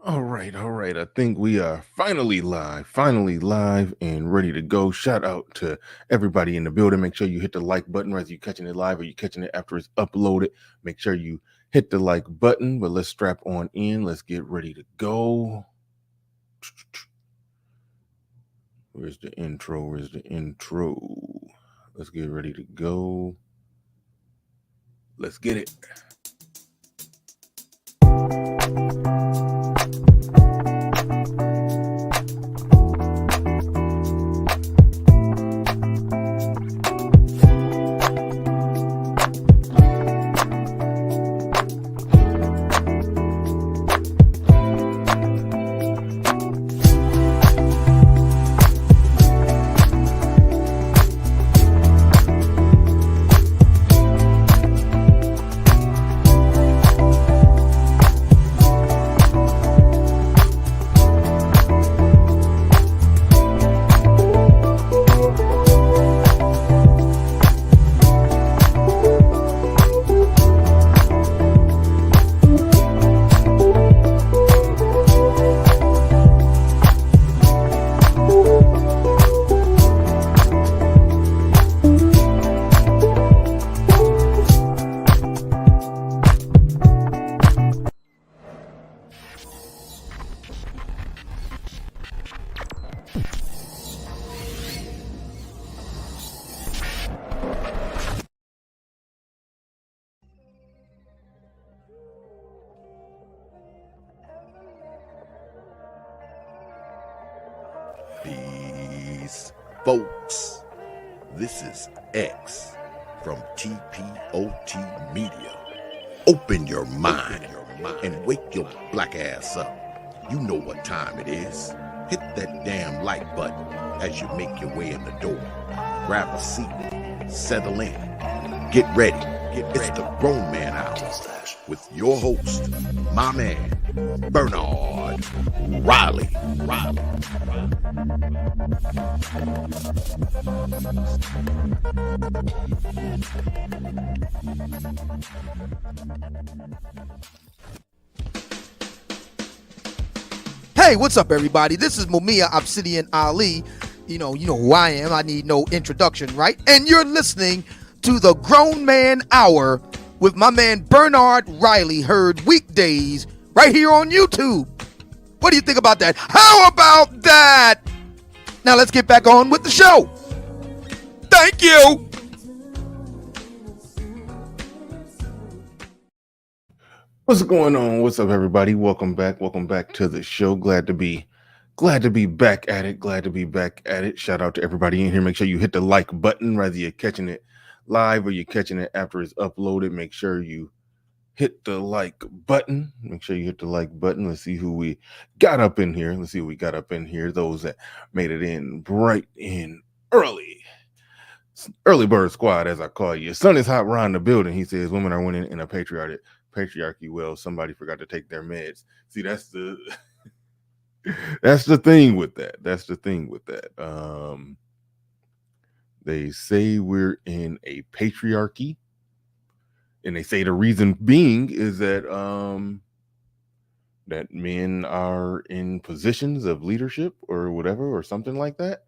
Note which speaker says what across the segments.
Speaker 1: All right, all right. I think we are finally live and ready to go. Shout out to everybody in the building. Make sure you hit the like button, whether you're catching it live or you're catching it after it's uploaded. Make sure you hit the like button, but let's strap on in. Let's get ready to go. Where's the intro? Where's the intro? Let's get ready to go. Let's get it.
Speaker 2: Peace, folks. This is X from TPOT Media. Open your mind and wake your black ass up. You know what time it is. Hit that damn like button as you make your way in the door. Grab a seat, settle in, get ready. It's the Grown Man Hour with your host, my man, Bernard Riley.
Speaker 3: Hey, what's up, everybody? This is Mumia Obsidian Ali. You know who I am. I need no introduction, right? And you're listening to the Grown Man Hour with my man Bernard Riley, heard weekdays right here on YouTube. What do you think about that? How about that? Now let's get back on with the show. Thank you.
Speaker 1: What's going on? What's up, everybody? Welcome back to the show. Glad to be back at it. Shout out to everybody in here. Make sure you hit the like button, whether you're catching it live or you're catching it after it's uploaded. Make sure you hit the like button. Let's see who we got up in here. Those that made it in bright and early. Early bird squad, as I call you. Sun is hot around the building. He says women are winning in a patriarchy. Well, somebody forgot to take their meds. See, that's the thing with that. They say we're in a patriarchy, and they say the reason being is that that men are in positions of leadership or whatever, or something like that.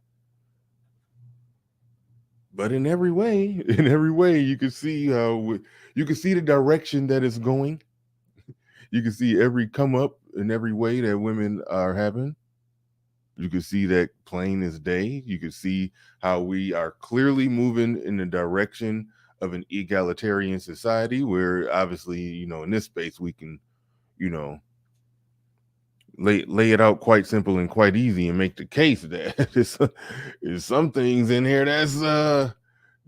Speaker 1: But in every way, you can see the direction that it's going. You can see every come up in every way that women are having. You can see that plain as day. You can see how we are clearly moving in the direction of an egalitarian society where obviously, in this space, we can, lay it out quite simple and quite easy and make the case that there's some things in here that's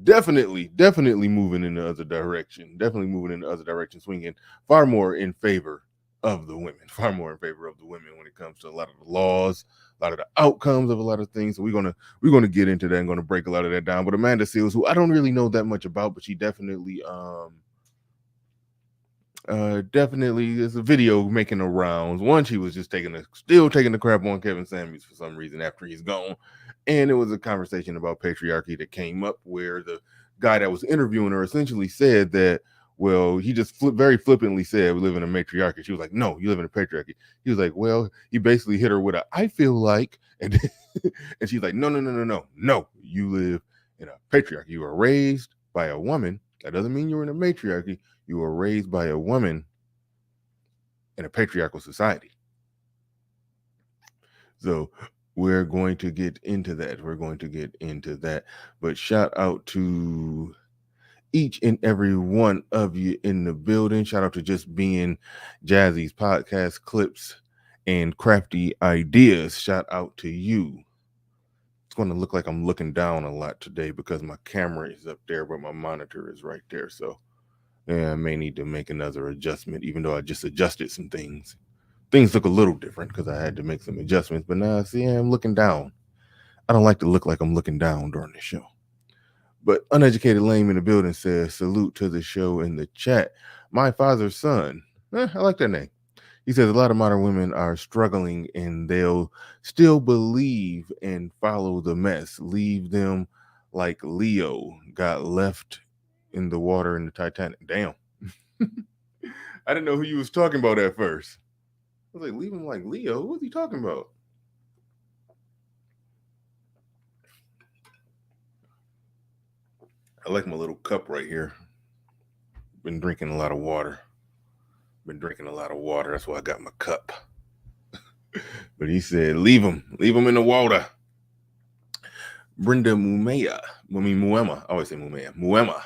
Speaker 1: definitely moving in the other direction. Swinging far more in favor of the women, when it comes to a lot of the laws, a lot of the outcomes of a lot of things. So we're gonna get into that and gonna break a lot of that down. But Amanda Seals, who I don't really know that much about, but she definitely there's a video making the rounds. One, she was just still taking the crap on Kevin Samuels for some reason after he's gone. And it was a conversation about patriarchy that came up where the guy that was interviewing her essentially said that well, he just very flippantly said we live in a matriarchy. She was like, no, you live in a patriarchy. He was like, well, he basically hit her with a I feel like, and and she's like, no, you live in a patriarchy. You were raised by a woman. That doesn't mean you're in a matriarchy. You were raised by a woman in a patriarchal society. So we're going to get into that. But shout out to each and every one of you in the building. Shout out to Just Being, Jazzy's podcast clips and crafty ideas. Shout out to you. It's going to look like I'm looking down a lot today because my camera is up there, but my monitor is right there. So yeah, I may need to make another adjustment, even though I just adjusted some things. Things look a little different because I had to make some adjustments. But now, see, I'm looking down. I don't like to look like I'm looking down during the show. But Uneducated Lame in the building says, salute to the show in the chat. My father's son. I like that name. He says a lot of modern women are struggling and they'll still believe and follow the mess. Leave them like Leo got left in the water in the Titanic. Damn. I didn't know who you was talking about at first. I was like, leave him like Leo? What was he talking about? I like my little cup right here. Been drinking a lot of water. That's why I got my cup. But he said, leave him in the water. Brenda Muema. I always say Muema.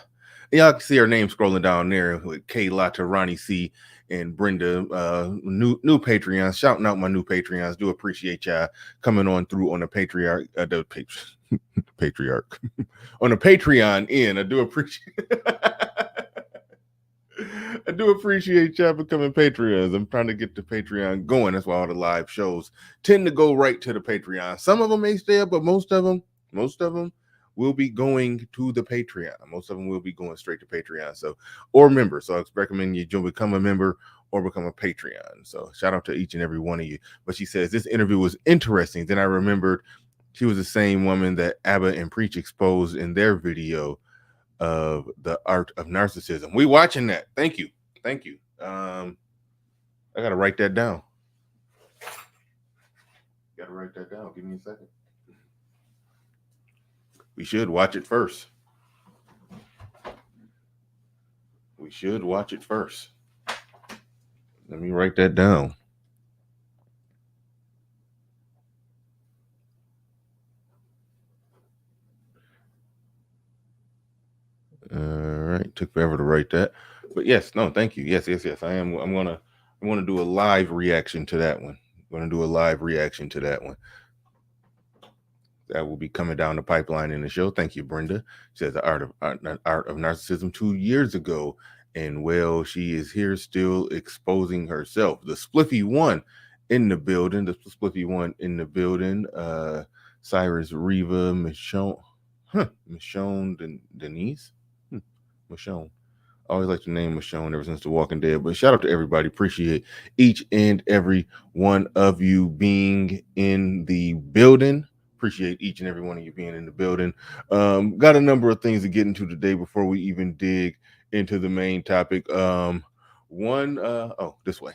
Speaker 1: Y'all can see her name scrolling down there with K Lata, Ronnie C, and Brenda. New Patreons. Shouting out my new Patreons. Do appreciate y'all coming on through on the Patriarch. Patriarch. On the Patreon end. I do appreciate y'all becoming Patreons. I'm trying to get the Patreon going. That's why all the live shows tend to go right to the Patreon. Some of them may stay up, but most of them will be going to the Patreon. Most of them will be going straight to Patreon. So, or member. So I recommend you become a member or become a Patreon. So shout out to each and every one of you. But she says this interview was interesting. Then I remembered she was the same woman that Abba and Preach exposed in their video of the art of narcissism. We watching that. Thank you. I gotta write that down. Give me a second. We should watch it first. Let me write that down. All right, took forever to write that, but yes, no, thank you. Yes. I am. I'm gonna do a live reaction to that one. That will be coming down the pipeline in the show. Thank you, Brenda. She says the art of narcissism 2 years ago, and well, she is here still exposing herself. The Spliffy one in the building. Cyrus, Reva, Michonne, Denise. Michonne. I always like to name Michonne ever since The Walking Dead. But shout out to everybody. Appreciate each and every one of you being in the building. Appreciate each and every one of you being in the building. Got a number of things to get into today before we even dig into the main topic. This way.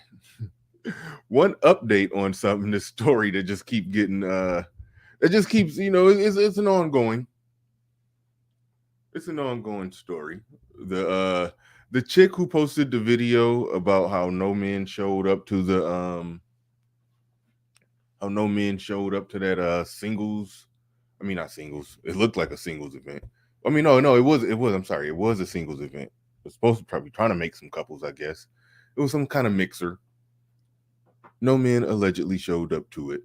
Speaker 1: One update on something, this story that just keeps getting it just keeps, it's an ongoing. It's an ongoing story. The chick who posted the video about how no men showed up to that singles. I mean, not singles. It looked like a singles event. I mean, no, it was. I'm sorry, it was a singles event. It was supposed to probably trying to make some couples, I guess. It was some kind of mixer. No men allegedly showed up to it.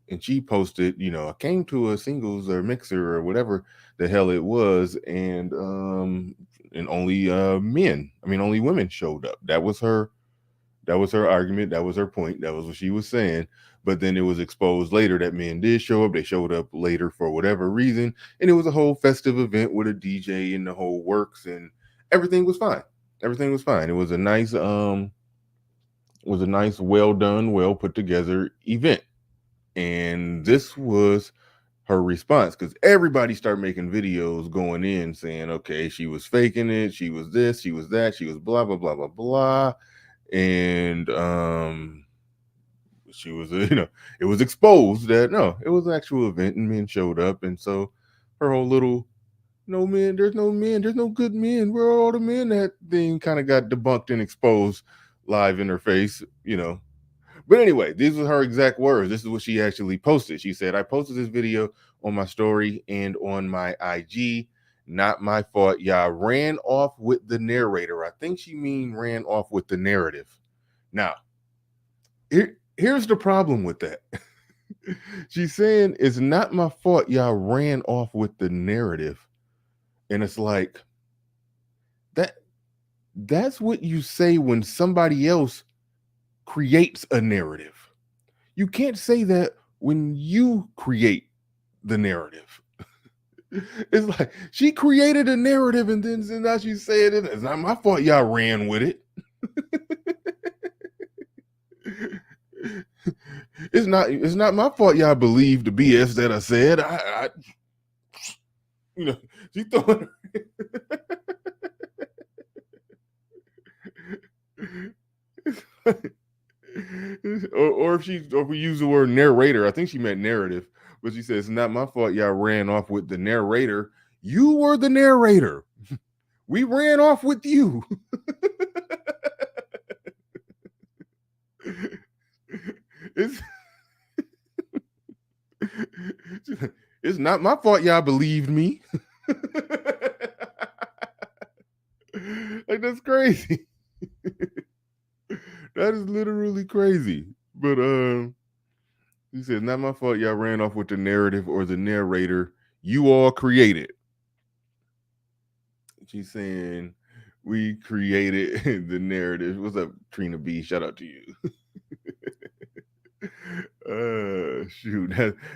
Speaker 1: And she posted, I came to a singles or mixer or whatever the hell it was, and only only women showed up. That was her argument. That was her point. That was what she was saying. But then it was exposed later that men did show up. They showed up later for whatever reason, and it was a whole festive event with a DJ and the whole works, and everything was fine. It was a nice, well done, well put together event. And this was her response, because everybody started making videos going in saying, okay, she was faking it, she was this, she was that, she was blah blah blah blah blah, and she was it was exposed that no, it was an actual event and men showed up, and so her whole little no men, there's no men, there's no good men, where are all the men, that thing kind of got debunked and exposed live in her face, But anyway, these were her exact words. This is what she actually posted. She said, I posted this video on my story and on my IG. Not my fault. Y'all ran off with the narrator. I think she ran off with the narrative. Now, here's the problem with that. She's saying it's not my fault y'all ran off with the narrative. And it's like, that's what you say when somebody else creates a narrative. You can't say that when you create the narrative. It's like she created a narrative and then now she's saying it's not my fault y'all ran with it. It's not my fault y'all believed the BS that I said. I she throwing or if we use the word narrator, I think she meant narrative, but she says, it's not my fault y'all ran off with the narrator. You were the narrator. We ran off with you. It's not my fault y'all believed me. Like, that's crazy. That is literally crazy. But he says, not my fault y'all ran off with the narrative or the narrator. You all created. She's saying we created the narrative. What's up, Trina B? Shout out to you. Shoot,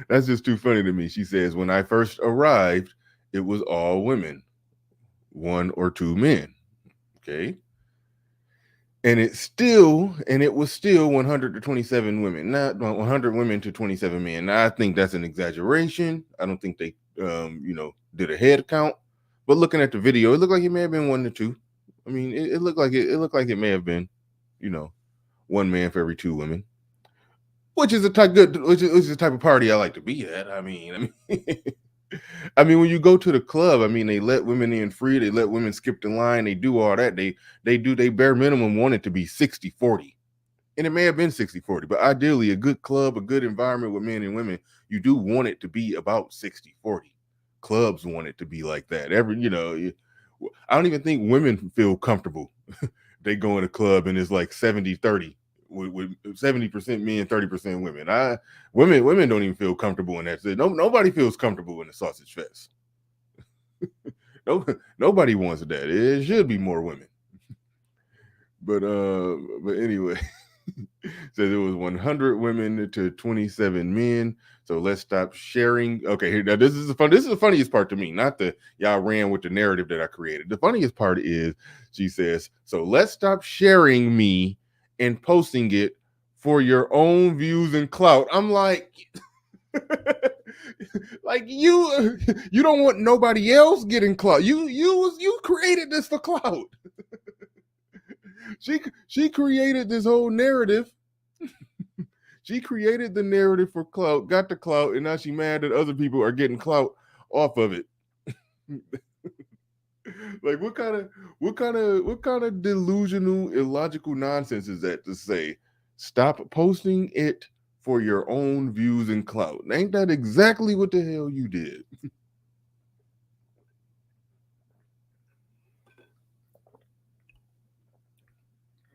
Speaker 1: that's just too funny to me. She says, when I first arrived, it was all women, 1 or 2 men. Okay. And it was still 100 to 27 women, not 100 women to 27 men. Now, I think that's an exaggeration. I don't think they, did a head count. But looking at the video, it looked like it may have been 1 to 2. I mean, it looked like it may have been, 1 man for every 2 women, which is a type of party I like to be at. I mean, when you go to the club, they let women in free. They let women skip the line. They do all that. They bare minimum want it to be 60-40. And it may have been 60-40, but ideally a good club, a good environment with men and women, you do want it to be about 60-40. Clubs want it to be like that. I don't even think women feel comfortable. They go in a club and it's like 70-30. With 70% men, 30% women. Women don't even feel comfortable in that. Nobody feels comfortable in the sausage fest. Nobody wants that. It should be more women. But anyway, says it was 100 women to 27 men. So let's stop sharing. Okay, here now this is the funniest part to me. Not the y'all ran with the narrative that I created. The funniest part is she says, so let's stop sharing me and posting it for your own views and clout. I'm like, like you don't want nobody else getting clout. You created this for clout. She created this whole narrative. She created the narrative for clout, got the clout, and now she mad that other people are getting clout off of it. Like what kind of delusional, illogical nonsense is that to say stop posting it for your own views and clout? Ain't that exactly what the hell you did?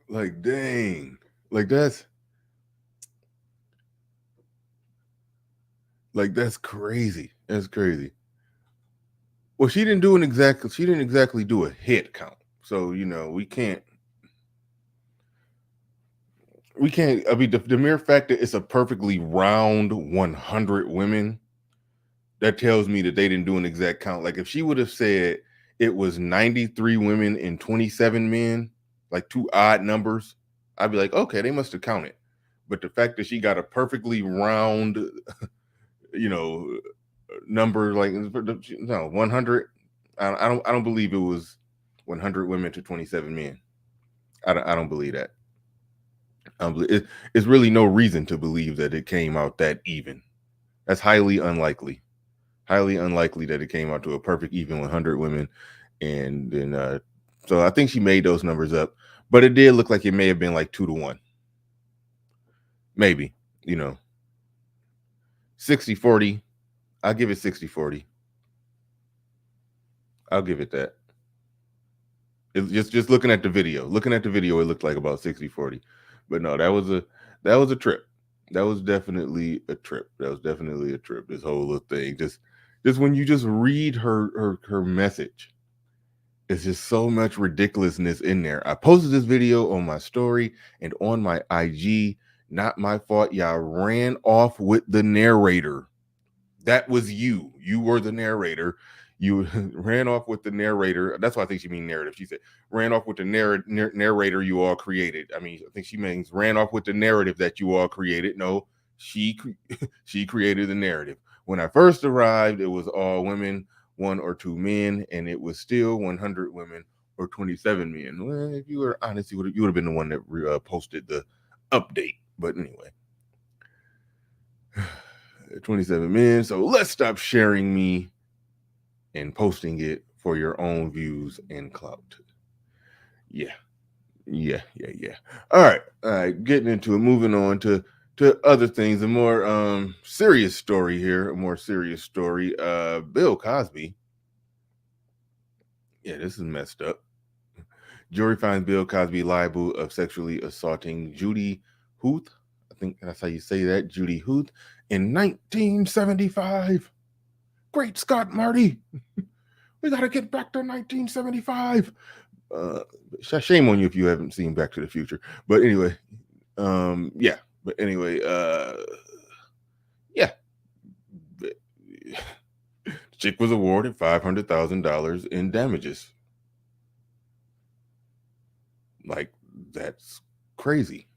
Speaker 1: Like, dang. Like that's crazy. That's crazy. Well, she didn't exactly do a head count. So, we can't. I mean, the mere fact that it's a perfectly round 100 women, that tells me that they didn't do an exact count. Like if she would have said it was 93 women and 27 men, like 2 odd numbers, I'd be like, okay, they must have counted. But the fact that she got a perfectly round, number like no 100. I don't believe it was 100 women to 27 men. I don't believe that. It's really no reason to believe that it came out that even. That's highly unlikely. Highly unlikely that it came out to a perfect even 100 women, and then so I think she made those numbers up, but it did look like it may have been like 2 to 1, maybe, 60-40. I'll give it 60-40. I'll give it that. It's just looking at the video. Looking at the video, it looked like about 60-40. But no, that was a trip. That was definitely a trip. That was definitely a trip. This whole little thing. Just when you just read her message, it's just so much ridiculousness in there. I posted this video on my story and on my IG. Not my fault. Y'all ran off with the narrator. That was you. You were the narrator. You ran off with the narrator. That's why I think she means narrative. She said ran off with the narrator you all created. I mean, I think she means ran off with the narrative that you all created. No, she created the narrative. When I first arrived, it was all women, 1 or 2 men, and it was still 100 women or 27 men. Well, if you were honest, you would have been the one that posted the update. But anyway. 27 men. So let's stop sharing me and posting it for your own views and clout. Yeah. All right. Getting into it. Moving on to other things. A more serious story here. A more serious story. Bill Cosby. Yeah, this is messed up. Jury finds Bill Cosby liable of sexually assaulting Judy Huth. I think that's how you say that, Judy Huth, in 1975. Great Scott, Marty. We got to get back to 1975. Shame on you if you haven't seen Back to the Future. But anyway, yeah. But anyway, yeah. Chick was awarded $500,000 in damages. Like, that's crazy.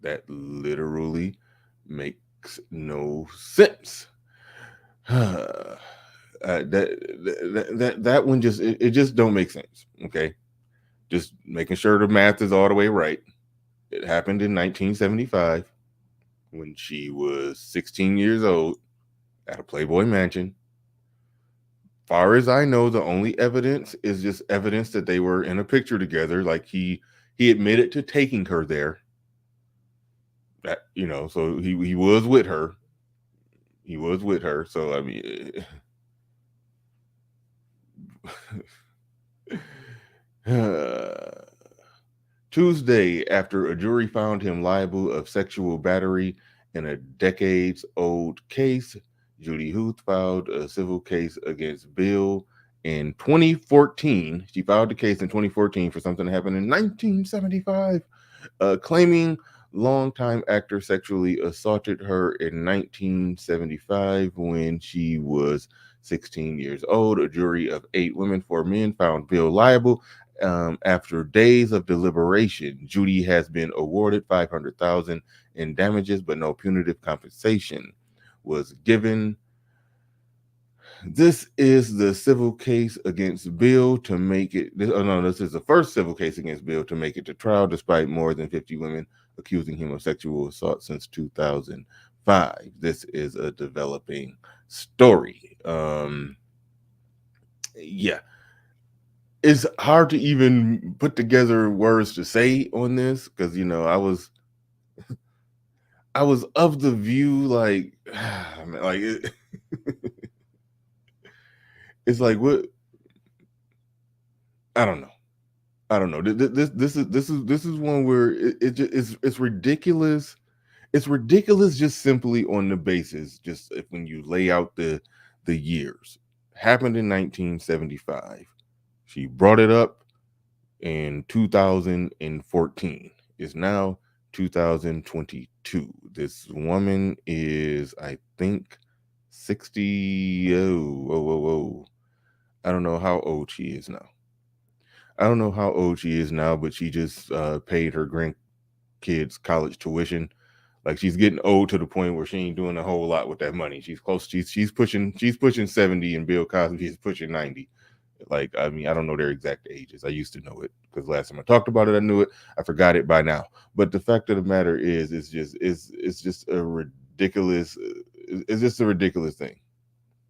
Speaker 1: That literally makes no sense. That one just it just don't make sense. Okay, just making sure the math is all the way right. It happened in 1975 when she was 16 years old at a Playboy mansion. Far as I know, the only evidence is just evidence that they were in a picture together. Like he admitted to taking her there. That, so he was with her. He was with her. So I mean, Tuesday, after a jury found him liable of sexual battery in a decades-old case, Judy Huth filed a civil case against Bill in 2014. She filed the case in 2014 for something that happened in 1975, claiming longtime actor sexually assaulted her in 1975 when she was 16 years old. A jury of 8 women, 4 men found Bill liable. After days of deliberation, Judy has been awarded $500,000 in damages, but no punitive compensation was given. This is the civil case against Bill to make it. This is the first civil case against Bill to make it to trial, despite more than 50 women accusing him of sexual assault since 2005. This is a developing story. Yeah. It's hard to even put together words to say on this because I was of the view like it's like what I don't know. This is one where it's ridiculous. It's ridiculous just simply on the basis just if when you lay out the years. Happened in 1975. She brought it up in 2014. It's now 2022. This woman is, I think, 60. I don't know how old she is now. But she just paid her grandkids college tuition Like she's getting old to the point where she ain't doing a whole lot with that money. She's close. She's pushing 70, and Bill Cosby is pushing 90. Like, I mean, I don't know their exact ages. I used to know it because last time I talked about it, I knew it. I forgot it by now. But the fact of the matter is, it's just a ridiculous. It's just a ridiculous thing.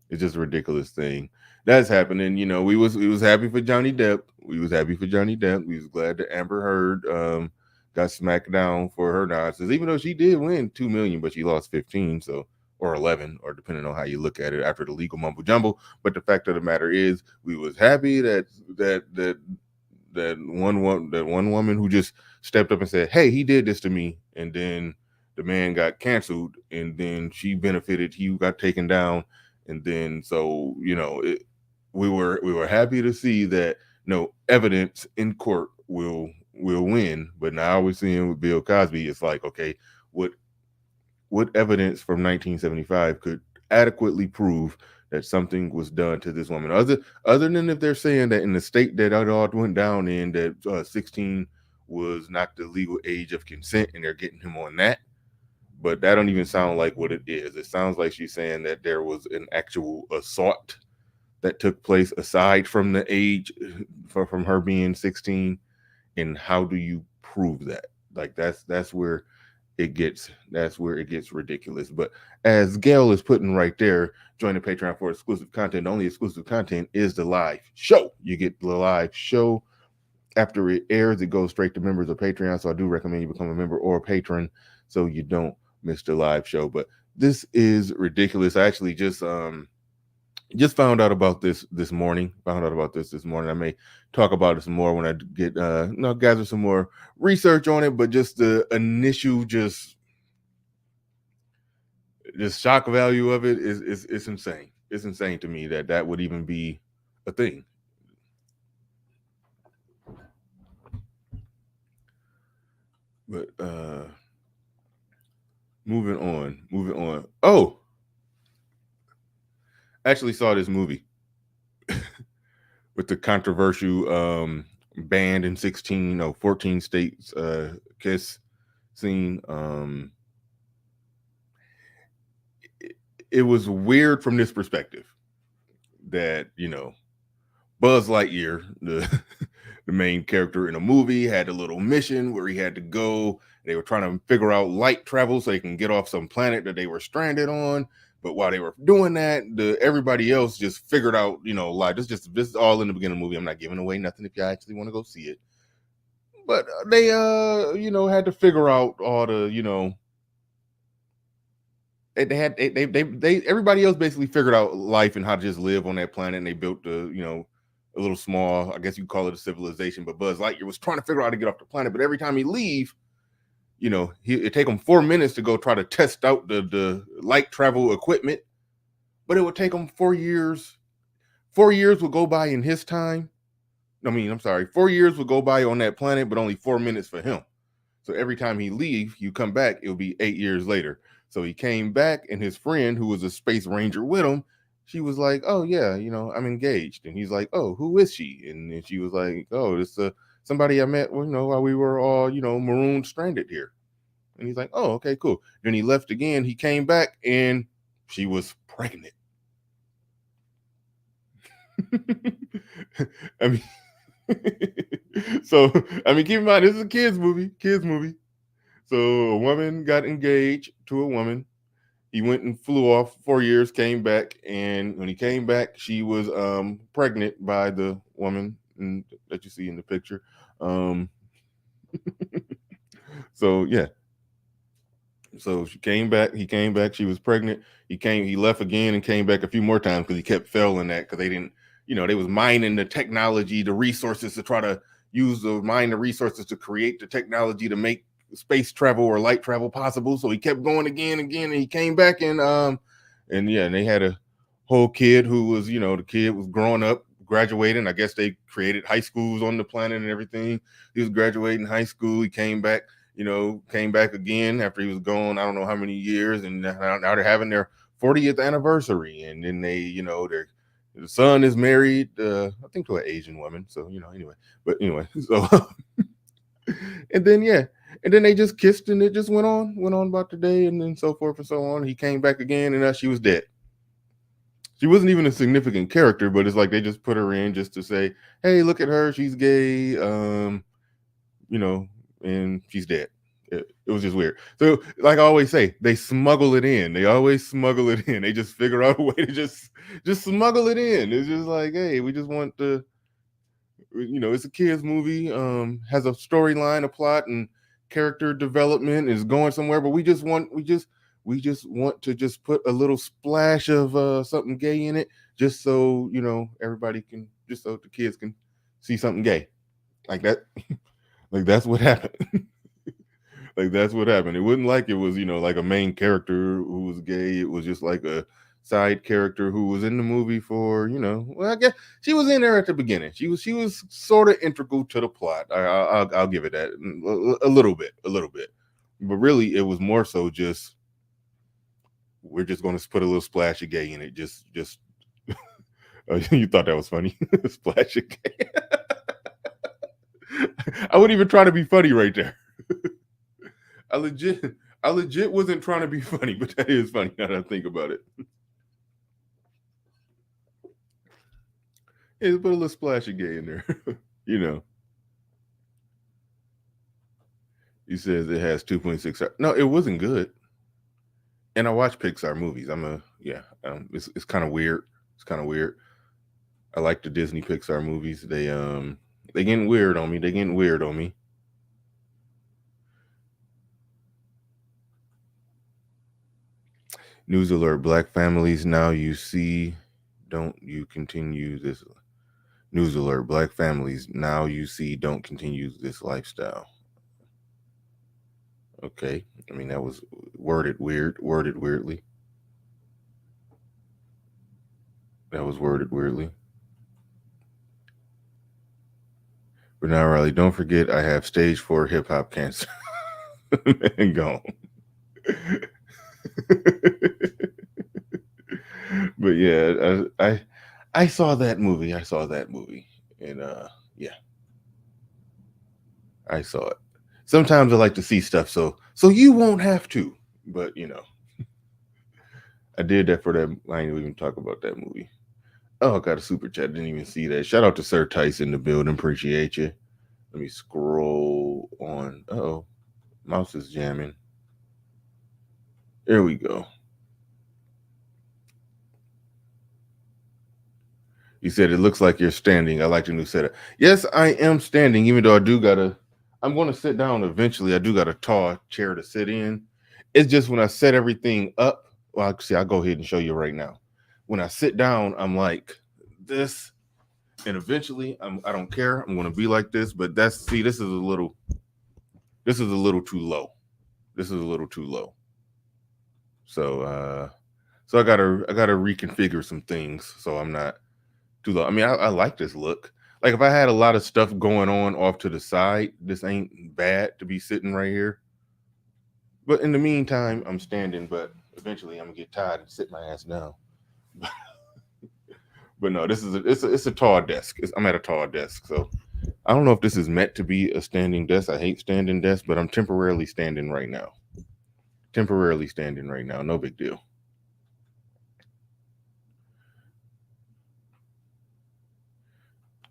Speaker 1: It's just a ridiculous thing that's happening. You know, we was happy for Johnny Depp. We was happy for Johnny Depp. We was glad that Amber Heard got smacked down for her nonsense, even though she did win 2 million, but she lost 15, so or 11, or depending on how you look at it after the legal mumbo jumbo. But the fact of the matter is, we was happy that one woman who just stepped up and said, "Hey, he did this to me," and then the man got canceled, and then she benefited. He got taken down, and then so we were happy to see that no evidence in court will win. But now we're seeing with Bill Cosby, it's like, okay, what evidence from 1975 could adequately prove that something was done to this woman, other than if they're saying that in the state that it all went down in, that 16 was not the legal age of consent, and they're getting him on that. But that don't even sound like what it is. It sounds like she's saying that there was an actual assault that took place aside from the age, from her being 16. And how do you prove that? Like, that's where it gets ridiculous. But as Gail is putting right there, join the Patreon for exclusive content. The only exclusive content is the live show. You get the live show after it airs. It goes straight to members of Patreon. So I do recommend you become a member or a patron so you don't miss the live show. But this is ridiculous. I actually just found out about this morning. I may talk about it some more when I get gather some more research on it. But just the initial just shock value of it is insane. It's insane to me that would even be a thing. But moving on. Oh, actually saw this movie with the controversial banned in 14 states kiss scene. It was weird from this perspective that Buzz Lightyear, the main character in a movie, had a little mission where he had to go. They were trying to figure out light travel so they can get off some planet that they were stranded on. But while they were doing that, everybody else just figured out, like this is all in the beginning of the movie. I'm not giving away nothing if you actually want to go see it. But they had to figure out all the everybody else basically figured out life and how to just live on that planet, and they built a little small, I guess you call it a civilization. But Buzz Lightyear was trying to figure out how to get off the planet, but every time he leave, it take him 4 minutes to go try to test out the light travel equipment, but it would take him 4 years. 4 years would go by in his time. 4 years would go by on that planet, but only 4 minutes for him. So every time he leave, you come back, it'll be 8 years later. So he came back, and his friend, who was a space ranger with him, she was like, "Oh yeah, I'm engaged." And he's like, "Oh, who is she?" And then she was like, "Oh, it's somebody I met, while we were all, marooned, stranded here." And he's like, "Oh, okay, cool." Then he left again. He came back, and she was pregnant. I mean, keep in mind, this is a kids movie. So a woman got engaged to a woman. He went and flew off 4 years, came back, and when he came back, she was pregnant by the woman that you see in the picture. So yeah. So she came back. He came back. She was pregnant. He left again and came back a few more times because he kept failing that because they didn't, they was mining the technology, the resources to try to mine the resources to create the technology to make space travel or light travel possible. So he kept going again, and he came back and they had a whole kid who was, the kid was growing up, graduating. I guess they created high schools on the planet and everything. He was graduating high school. He came back again after he was gone, I don't know how many years, and now they're having their 40th anniversary. And then the son is married, I think, to an Asian woman. So, so and then And then they just kissed, and it just went on about the day, and then so forth and so on. He came back again, and she was dead. She wasn't even a significant character, but it's like they just put her in just to say, "Hey, look at her, she's gay," and she's dead. It was just weird. So, like I always say, they smuggle it in. They always smuggle it in. They just figure out a way to just smuggle it in. It's just like, hey, we just want to, it's a kids movie. Has a storyline, a plot, and character development is going somewhere. But we just want to just put a little splash of something gay in it, just so everybody can, just so the kids can see something gay, like that. Like that's what happened. Like that's what happened. It wasn't like it was, like a main character who was gay. It was just like a side character who was in the movie for, well, I guess she was in there at the beginning. She was sort of integral to the plot. I'll give it that a little bit. But really, it was more so just, we're just going to put a little splash of gay in it. Just you thought that was funny? Splash of gay. I wouldn't even try to be funny right there. I legit wasn't trying to be funny, but that is funny now that I think about it. Yeah, put a little splash of gay in there. He says it has 2.6. No, it wasn't good. And I watch Pixar movies. It's kind of weird. It's kind of weird. I like the Disney Pixar movies. They getting weird on me. News alert: Black families, now you see, don't you continue this. News alert: Black families, now you see, don't continue this lifestyle. Okay, I mean, that was worded weirdly. That was worded weirdly. But now, Riley, don't forget I have stage 4 hip hop cancer. And gone. But yeah, I saw that movie. And yeah, I saw it. Sometimes I like to see stuff so you won't have to. But I did that for that. I ain't even talk about that movie. Oh, I got a super chat. Didn't even see that. Shout out to Sir Tyson in the building. Appreciate you. Let me scroll on. Uh-oh. Mouse is jamming. There we go. He said, it looks like you're standing. I like the new setup. Yes, I am standing, even though I'm going to sit down eventually. I do got a tall chair to sit in. It's just when I set everything up, well, I'll go ahead and show you right now. When I sit down, I'm like this, and eventually I don't care. I'm going to be like this, but this is a little too low. So I gotta reconfigure some things so I'm not too low. I mean, I like this look. Like if I had a lot of stuff going on off to the side, this ain't bad to be sitting right here. But in the meantime, I'm standing, but eventually I'm gonna get tired and sit my ass down. But no, it's a tall desk. I'm at a tall desk, so I don't know if this is meant to be a standing desk. I hate standing desks, but I'm temporarily standing right now. No big deal.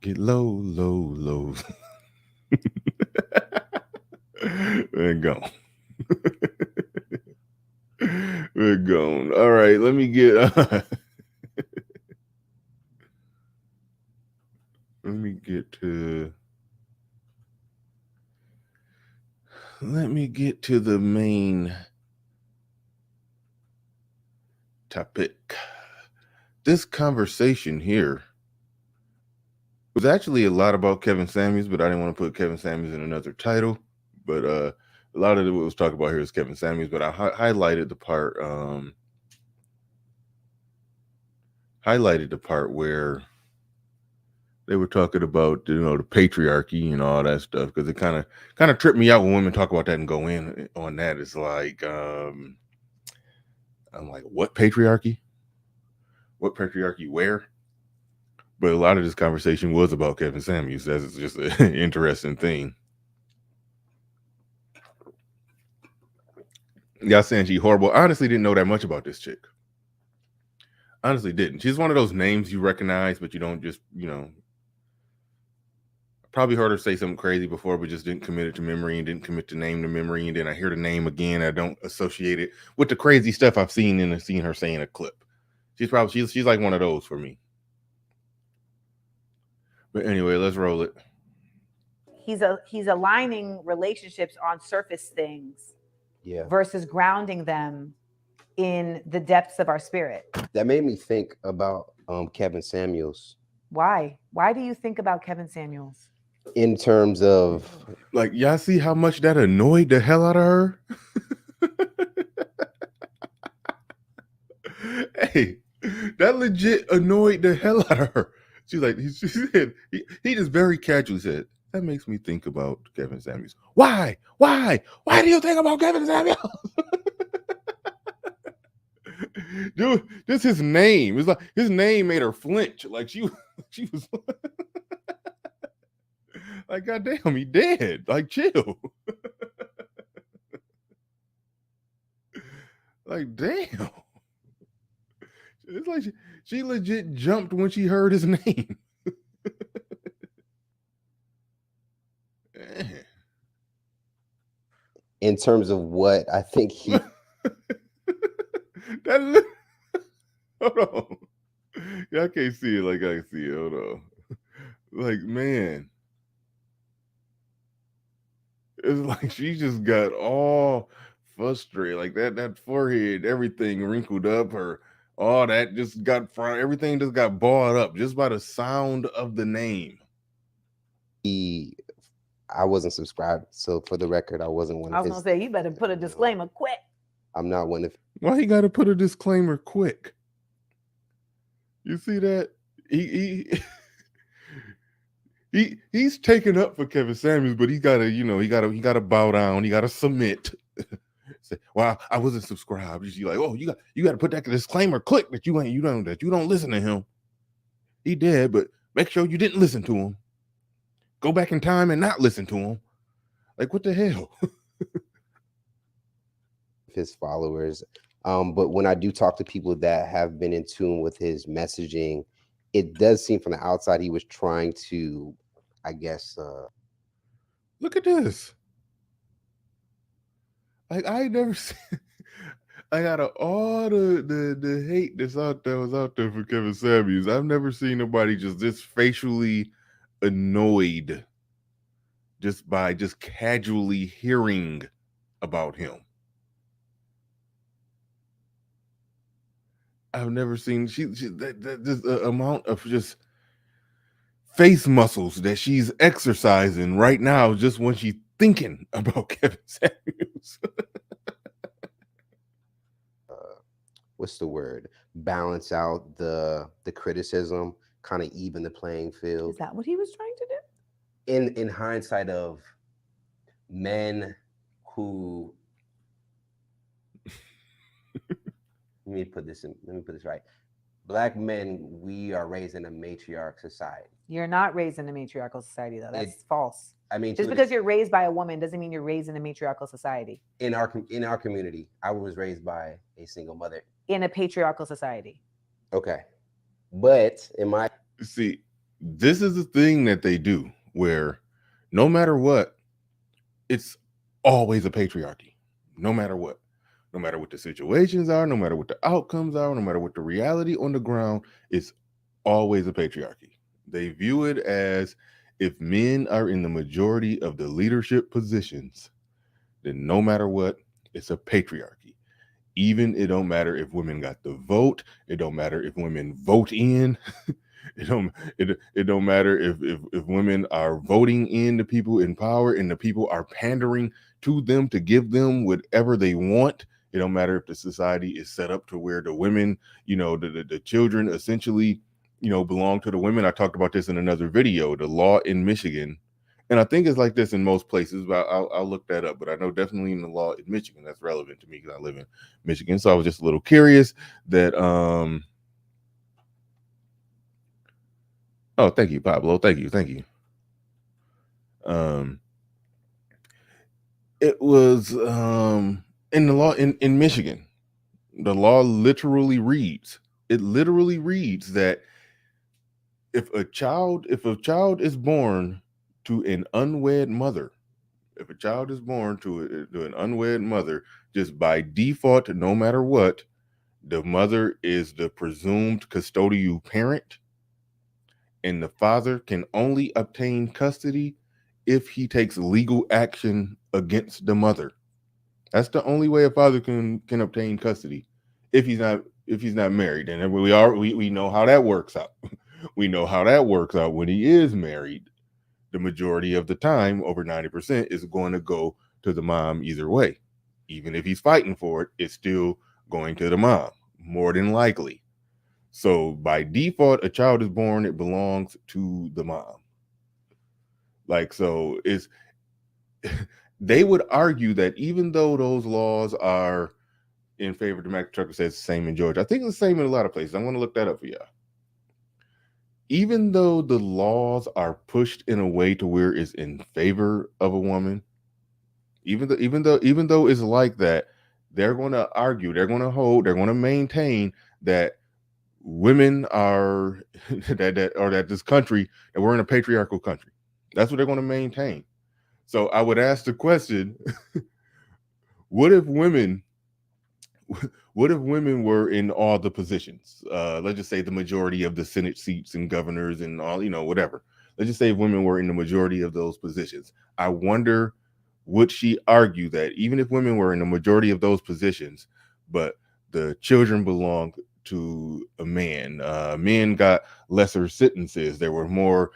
Speaker 1: Get low. We're gone. We're gone. All right, let me get to the main topic. This conversation here was actually a lot about Kevin Samuels, but I didn't want to put Kevin Samuels in another title. But a lot of what was talked about here is Kevin Samuels, but I highlighted the part where they were talking about the patriarchy and all that stuff, because it kind of tripped me out when women talk about that and go in on that. It's like I'm like, what patriarchy? What patriarchy? Where? But a lot of this conversation was about Kevin Samuels. That's just an interesting thing. Y'all saying she horrible. I honestly didn't know that much about this chick. Honestly didn't. She's one of those names you recognize, but you don't just, probably heard her say something crazy before, but just didn't commit it to memory and didn't commit the name to memory. And then I hear the name again. I don't associate it with the crazy stuff I've seen her say in a clip. She's like one of those for me. But anyway, let's roll it.
Speaker 4: He's aligning relationships on surface things, versus grounding them in the depths of our spirit.
Speaker 5: That made me think about Kevin Samuels.
Speaker 4: Why? Why do you think about Kevin Samuels?
Speaker 5: In terms of,
Speaker 1: like, y'all see how much that annoyed the hell out of her? Hey, that legit annoyed the hell out of her. She's like, she said, he just very casually said, that makes me think about Kevin Samuels. Why? Why do you think about Kevin Samuels? Dude, this is his name. It's like his name made her flinch. Like she was like, God damn, he dead. Like, chill. Like, damn. It's like she legit jumped when she heard his name.
Speaker 5: in terms of what I think he
Speaker 1: Hold on. Yeah, I can't see it like I see it. Hold on. Like, man. It's like she just got all frustrated. Like that forehead, everything wrinkled up, all that just got everything just got balled up just by the sound of the name.
Speaker 5: I wasn't subscribed, so for the record, I wasn't one of his.
Speaker 4: I was gonna say, you better put a disclaimer quick.
Speaker 5: I'm not one of.
Speaker 1: Why he got to put a disclaimer quick? You see that? He's taken up for Kevin Samuels, but he gotta bow down. He gotta submit. Say, well, I wasn't subscribed. You're like, oh, you got to put that disclaimer quick that you don't listen to him. He did, but make sure you didn't listen to him. Go back in time and not listen to him. Like, what the hell?
Speaker 5: His followers. But when I do talk to people that have been in tune with his messaging, it does seem from the outside he was trying to, I guess.
Speaker 1: Look at this. Like, I never seen. I got all the hate that's out there was out there for Kevin Samuels. I've never seen nobody just this facially annoyed just by just casually hearing about him. I've never seen this amount of just face muscles that she's exercising right now just when she's thinking about Kevin Samuels.
Speaker 5: What's the word? Balance out the criticism, kind of even the playing field.
Speaker 4: Is that what he was trying to do?
Speaker 5: In hindsight of men who let me put this right. Black men, we are raised in a matriarch society.
Speaker 4: You're not raised in a matriarchal society, though. That's false.
Speaker 5: I mean,
Speaker 4: just because you're raised by a woman doesn't mean you're raised in a matriarchal society.
Speaker 5: In our community, I was raised by a single mother.
Speaker 4: In a patriarchal society.
Speaker 5: Okay. But
Speaker 1: see, this is the thing that they do where no matter what, it's always a patriarchy. No matter what. No matter what the situations are, no matter what the outcomes are, no matter what the reality on the ground, it's always a patriarchy. They view it as if men are in the majority of the leadership positions, then no matter what, it's a patriarchy. Even it don't matter if women got the vote. It don't matter if women vote in. It don't matter if women are voting in the people in power and the people are pandering to them to give them whatever they want. It don't matter if the society is set up to where the women, the children essentially, belong to the women. I talked about this in another video, the law in Michigan. And I think it's like this in most places, but I'll look that up. But I know definitely in the law in Michigan, that's relevant to me because I live in Michigan. So I was just a little curious that, oh, thank you, Pablo. Thank you. It was, in the law in Michigan, the law literally reads, that if a child is born to an unwed mother, to an unwed mother, just by default, no matter what, the mother is the presumed custodial parent, and the father can only obtain custody if he takes legal action against the mother. That's the only way a father can obtain custody, if he's not married. And we know how that works out. We know how that works out when he is married. The majority of the time, over 90%, is going to go to the mom either way. Even if he's fighting for it, it's still going to the mom, more than likely. So by default, a child is born, it belongs to the mom. Like, so it's they would argue that even though those laws are in favor of domestic trucker, says the same in Georgia. I think it's the same in a lot of places. I'm going to look that up for y'all. Even though the laws are pushed in a way to where it's in favor of a woman, even though it's like that, they're going to argue, they're going to maintain that women are that this country, that we're in a patriarchal country. That's what they're going to maintain. So I would ask the question, what if women were in all the positions? Let's just say the majority of the Senate seats and governors and all, whatever. Let's just say if women were in the majority of those positions. I wonder, would she argue that even if women were in the majority of those positions, but the children belong to a man, men got lesser sentences, there were more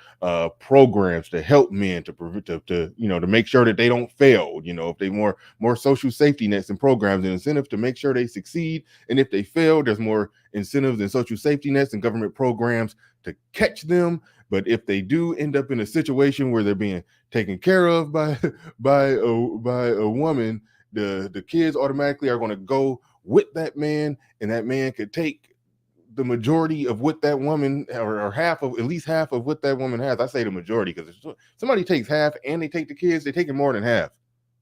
Speaker 1: programs to help men to make sure that they don't fail, if they more social safety nets and programs and incentives to make sure they succeed, and if they fail, there's more incentives and social safety nets and government programs to catch them. But if they do end up in a situation where they're being taken care of by a woman, the kids automatically are going to go with that man, and that man could take the majority of what that woman, or at least half of what that woman has. I say the majority because if somebody takes half and they take the kids, they're taking more than half.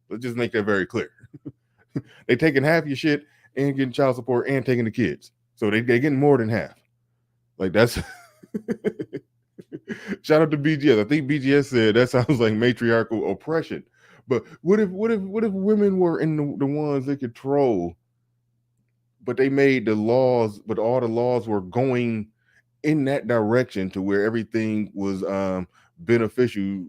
Speaker 1: Let's just make that very clear. They're taking half your shit and getting child support and taking the kids. So they're getting more than half. Like, that's shout out to BGS. I think BGS said that sounds like matriarchal oppression. But what if women were in the ones that control, but they made the laws, but all the laws were going in that direction to where everything was beneficial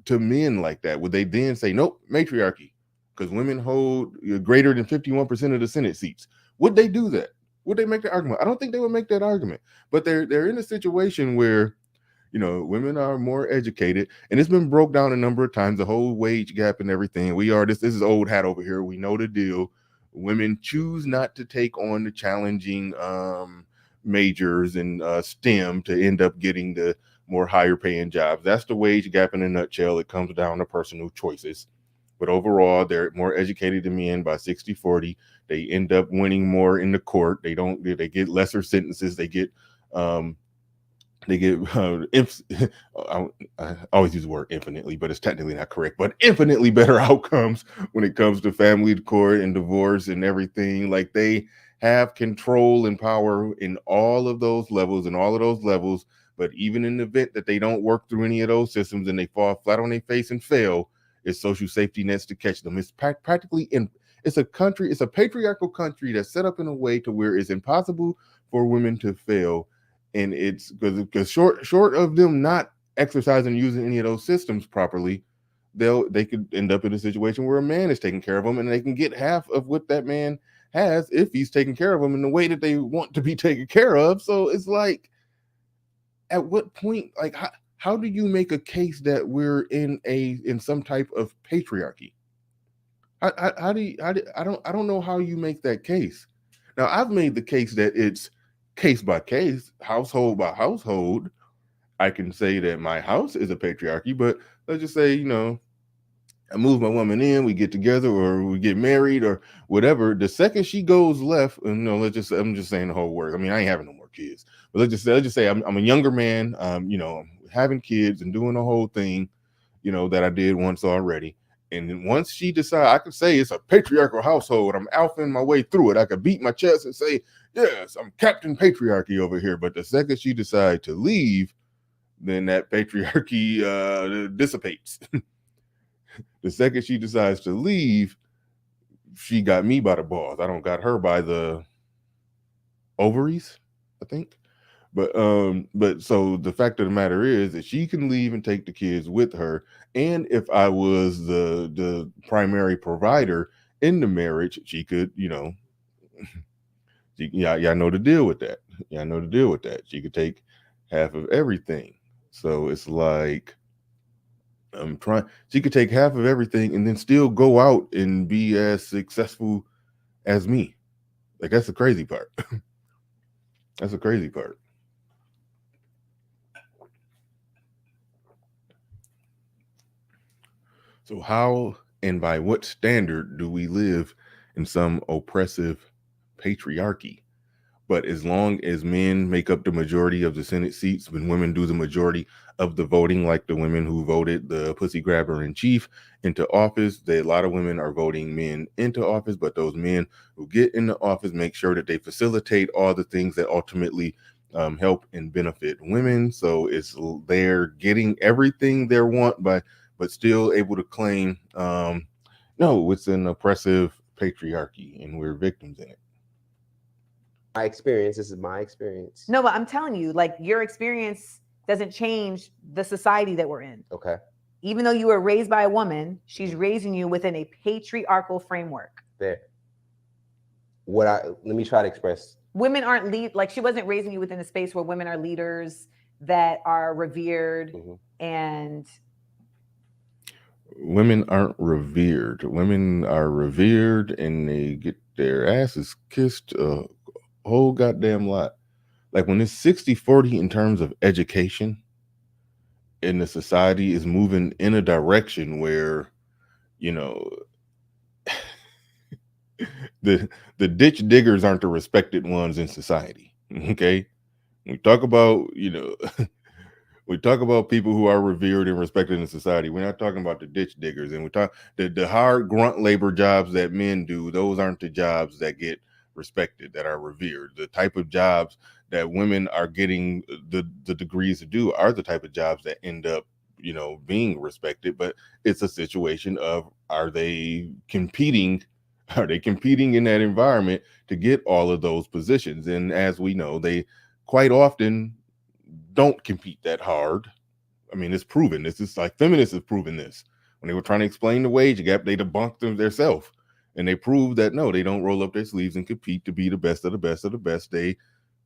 Speaker 1: to men like that? Would they then say, nope, matriarchy, because women hold greater than 51% of the Senate seats? Would they do that? Would they make the argument? I don't think they would make that argument. But they're in a situation where, women are more educated, and it's been broke down a number of times, the whole wage gap and everything. This is old hat over here. We know the deal. Women choose not to take on the challenging majors in STEM to end up getting the more higher paying jobs. That's the wage gap in a nutshell. It comes down to personal choices. But overall, they're more educated than men by 60-40. They end up winning more in the court. They get lesser sentences. They get I always use the word infinitely, but it's technically not correct, but infinitely better outcomes when it comes to family court and divorce and everything. Like, they have control and power in all of those levels. But even in the event that they don't work through any of those systems and they fall flat on their face and fail, it's social safety nets to catch them. It's practically it's a patriarchal country that's set up in a way to where it's impossible for women to fail. And it's because short of them not exercising, using any of those systems properly, they could end up in a situation where a man is taking care of them, and they can get half of what that man has if he's taking care of them in the way that they want to be taken care of. So it's like, at what point, like, how do you make a case that we're in some type of patriarchy? I don't know how you make that case. Now, I've made the case that it's case by case, household by household. I can say that my house is a patriarchy, but let's just say, I move my woman in, we get together, or we get married, or whatever. The second she goes left, and I'm just saying the whole word. I mean, I ain't having no more kids, but let's just say I'm a younger man, having kids and doing the whole thing, that I did once already. And then once she decides, I could say it's a patriarchal household. I'm alphaing my way through it. I could beat my chest and say, yes, I'm Captain Patriarchy over here. But the second she decides to leave, then that patriarchy dissipates. The second she decides to leave, she got me by the balls. I don't got her by the ovaries, I think. But so the fact of the matter is that she can leave and take the kids with her. And if I was the primary provider in the marriage, she could, y'all know to deal with that. Y'all know to deal with that. She could take half of everything. So it's like she could take half of everything and then still go out and be as successful as me. Like, that's the crazy part. That's the crazy part. So how and by what standard do we live in some oppressive patriarchy? But as long as men make up the majority of the Senate seats, when women do the majority of the voting, like the women who voted the pussy grabber in chief into office, a lot of women are voting men into office, but those men who get into office make sure that they facilitate all the things that ultimately help and benefit women. So they're getting everything they want but still able to claim, no, it's an oppressive patriarchy and we're victims in it.
Speaker 5: My experience, this is my experience.
Speaker 4: No, but I'm telling you, like, your experience doesn't change the society that we're in.
Speaker 5: Okay.
Speaker 4: Even though you were raised by a woman, she's raising you within a patriarchal framework.
Speaker 5: There. Let me try to express.
Speaker 4: Women aren't she wasn't raising you within a space where women are leaders that are revered and
Speaker 1: women aren't revered. Women are revered and they get their asses kissed a whole goddamn lot. Like, when it's 60-40 in terms of education, and the society is moving in a direction where, the ditch diggers aren't the respected ones in society. Okay. We talk about, we talk about people who are revered and respected in society. We're not talking about the ditch diggers. And we talk the hard grunt labor jobs that men do. Those aren't the jobs that get respected, that are revered. The type of jobs that women are getting the degrees to do are the type of jobs that end up, being respected. But it's a situation of, are they competing in that environment to get all of those positions? And as we know, they quite often don't compete that hard. I mean, it's proven. This is like, feminists have proven this. When they were trying to explain the wage gap, they debunked them themselves. And they proved that, no, they don't roll up their sleeves and compete to be the best of the best of the best. They,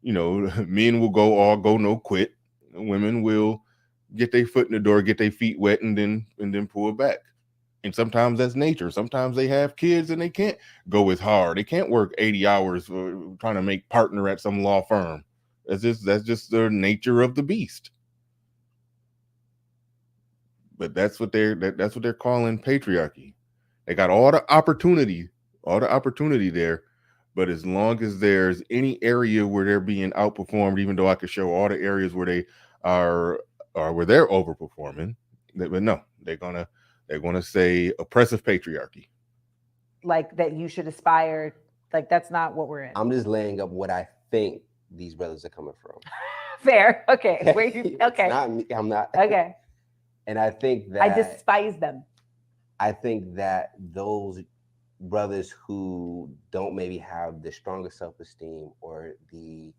Speaker 1: men will go all go no quit. Women will get their foot in the door, get their feet wet, and then pull it back. And sometimes that's nature. Sometimes they have kids and they can't go as hard. They can't work 80 hours trying to make partner at some law firm. That's just the nature of the beast. But that's what they're calling patriarchy. They got all the opportunity there. But as long as there's any area where they're being outperformed, even though I could show all the areas where they are where they're overperforming, but no, they're gonna say oppressive patriarchy. Like, that you should aspire. Like, that's not what we're in.
Speaker 5: I'm just laying up what I think these brothers are coming from.
Speaker 4: Fair. Okay. Where you? Okay.
Speaker 5: Not me. I'm not.
Speaker 4: Okay.
Speaker 5: And I think that
Speaker 4: I despise them.
Speaker 5: I think that those brothers who don't maybe have the strongest self-esteem or the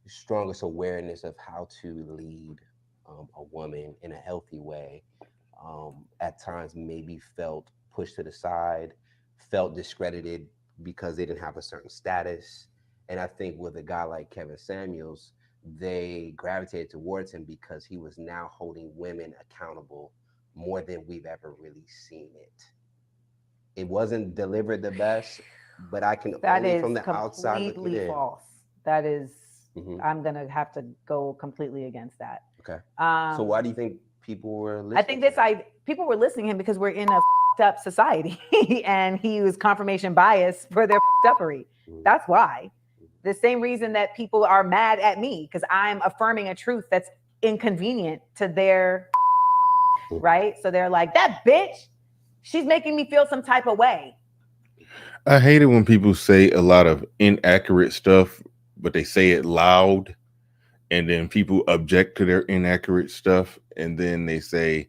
Speaker 5: strongest awareness of how to lead a woman in a healthy way, at times maybe felt pushed to the side, felt discredited because they didn't have a certain status. And I think with a guy like Kevin Samuels, they gravitated towards him because he was now holding women accountable more than we've ever really seen it. It wasn't delivered the best, but I can only from the outside look
Speaker 4: completely false. That is, I'm gonna have to go completely against that.
Speaker 5: Okay. So why do you think people were listening?
Speaker 4: I think people were listening to him because we're in a up society, and he was confirmation bias for their uppery. That's why. The same reason that people are mad at me, because I'm affirming a truth that's inconvenient to their right. So they're like, that bitch, she's making me feel some type of way.
Speaker 1: I hate it when people say a lot of inaccurate stuff, but they say it loud, and then people object to their inaccurate stuff, and then they say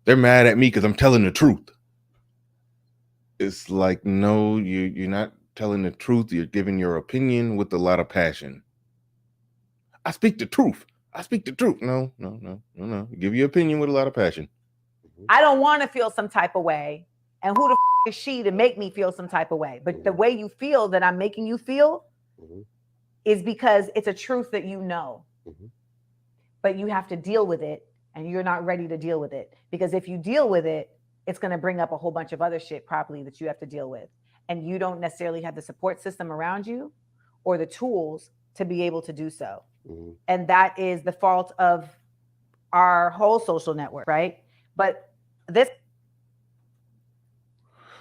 Speaker 1: they're mad at me because I'm telling the truth. It's like, no, you're not telling the truth. You're giving your opinion with a lot of passion. I speak the truth. I speak the truth. No. You give your opinion with a lot of passion.
Speaker 4: I don't want to feel some type of way. And who the is she to make me feel some type of way? But the way you feel that I'm making you feel is because it's a truth that you know. But you have to deal with it, and you're not ready to deal with it. Because if you deal with it, it's going to bring up a whole bunch of other shit probably that you have to deal with. And you don't necessarily have the support system around you or the tools to be able to do so. And that is the fault of our whole social network, right? But this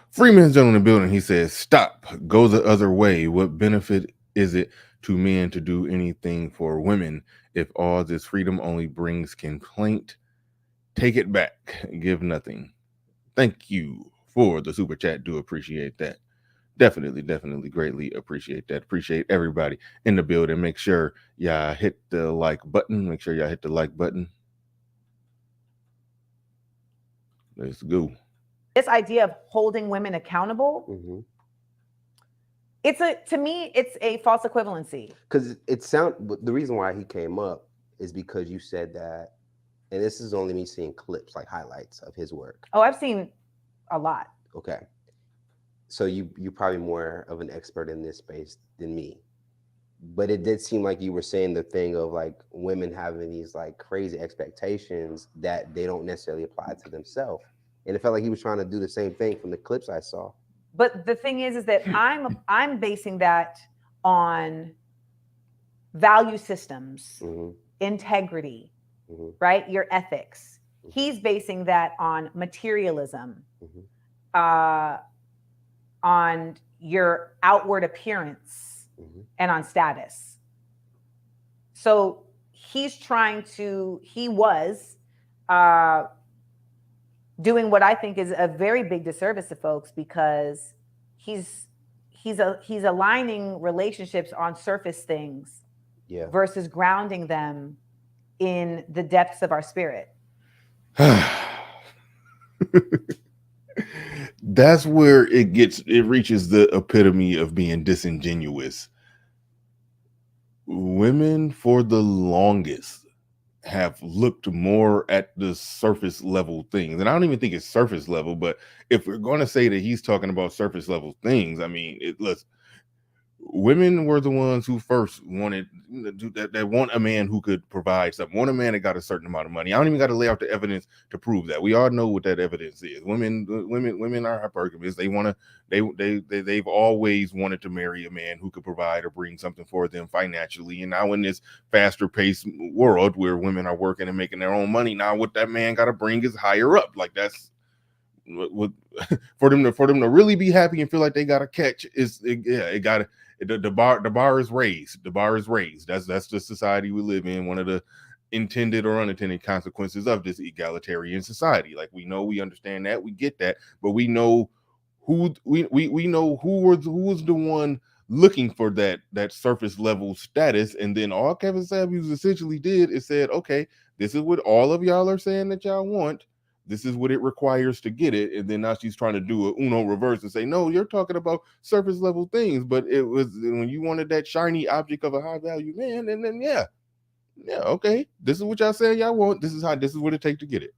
Speaker 1: Freeman's in the building. He says, stop, go the other way. What benefit is it to men to do anything for women if all this freedom only brings complaint? Take it back, give nothing. Thank you for the super chat. Do appreciate that. Definitely greatly appreciate that. Appreciate everybody in the building. Make sure y'all hit the like button. Let's go.
Speaker 4: This idea of holding women accountable, to me, it's a false equivalency.
Speaker 5: Because the reason why he came up is because you said that, and this is only me seeing clips, like highlights of his work.
Speaker 4: Oh, I've seen a lot.
Speaker 5: Okay. So you're probably more of an expert in this space than me. But it did seem like you were saying the thing of like women having these like crazy expectations that they don't necessarily apply to themselves. And it felt like he was trying to do the same thing from the clips I saw.
Speaker 4: But the thing is that I'm basing that on value systems, integrity, right? Your ethics. He's basing that on materialism, on your outward appearance, and on status. So he was doing what I think is a very big disservice to folks, because he's aligning relationships on surface things versus grounding them in the depths of our spirit.
Speaker 1: That's where it reaches the epitome of being disingenuous. Women for the longest have looked more at the surface level things. And I don't even think it's surface level, but if we're going to say that he's talking about surface level things, I mean, women were the ones who first wanted that want a man who could provide something, want a man that got a certain amount of money. I don't even got to lay out the evidence to prove that. We all know what that evidence is. Women are hypergamous. They've always wanted to marry a man who could provide or bring something for them financially. And now in this faster paced world where women are working and making their own money, now what that man got to bring is higher up. Like that's what for them to really be happy and feel like they got a catch the bar is raised. The bar is raised. That's the society we live in. One of the intended or unintended consequences of this egalitarian society. Like we understand that, we get that, but we know who was the one looking for that surface level status. And then all Kevin Samuels essentially did is said, okay, this is what all of y'all are saying that y'all want. This is what it requires to get it. And then now she's trying to do a Uno reverse and say, no, you're talking about surface level things. But it was when you wanted that shiny object of a high value man. And then, yeah, okay. This is what y'all say y'all want. This is what it takes to get it.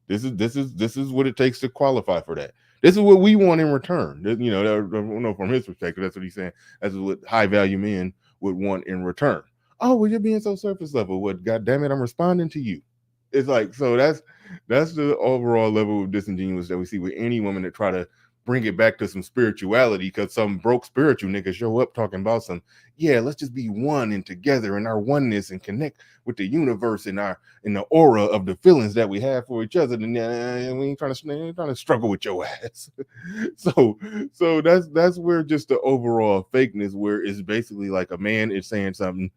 Speaker 1: This is what it takes to qualify for that. This is what we want in return. You know, from his perspective, that's what he's saying. That's what high value men would want in return. Oh, well, you're being so surface level. What? God damn it, I'm responding to you. It's like, so that's the overall level of disingenuous that we see with any woman that try to bring it back to some spirituality, because some broke spiritual nigga show up talking about let's just be one and together in our oneness and connect with the universe in the aura of the feelings that we have for each other. And we ain't trying to struggle with your ass. so that's where just the overall fakeness, where it's basically like a man is saying something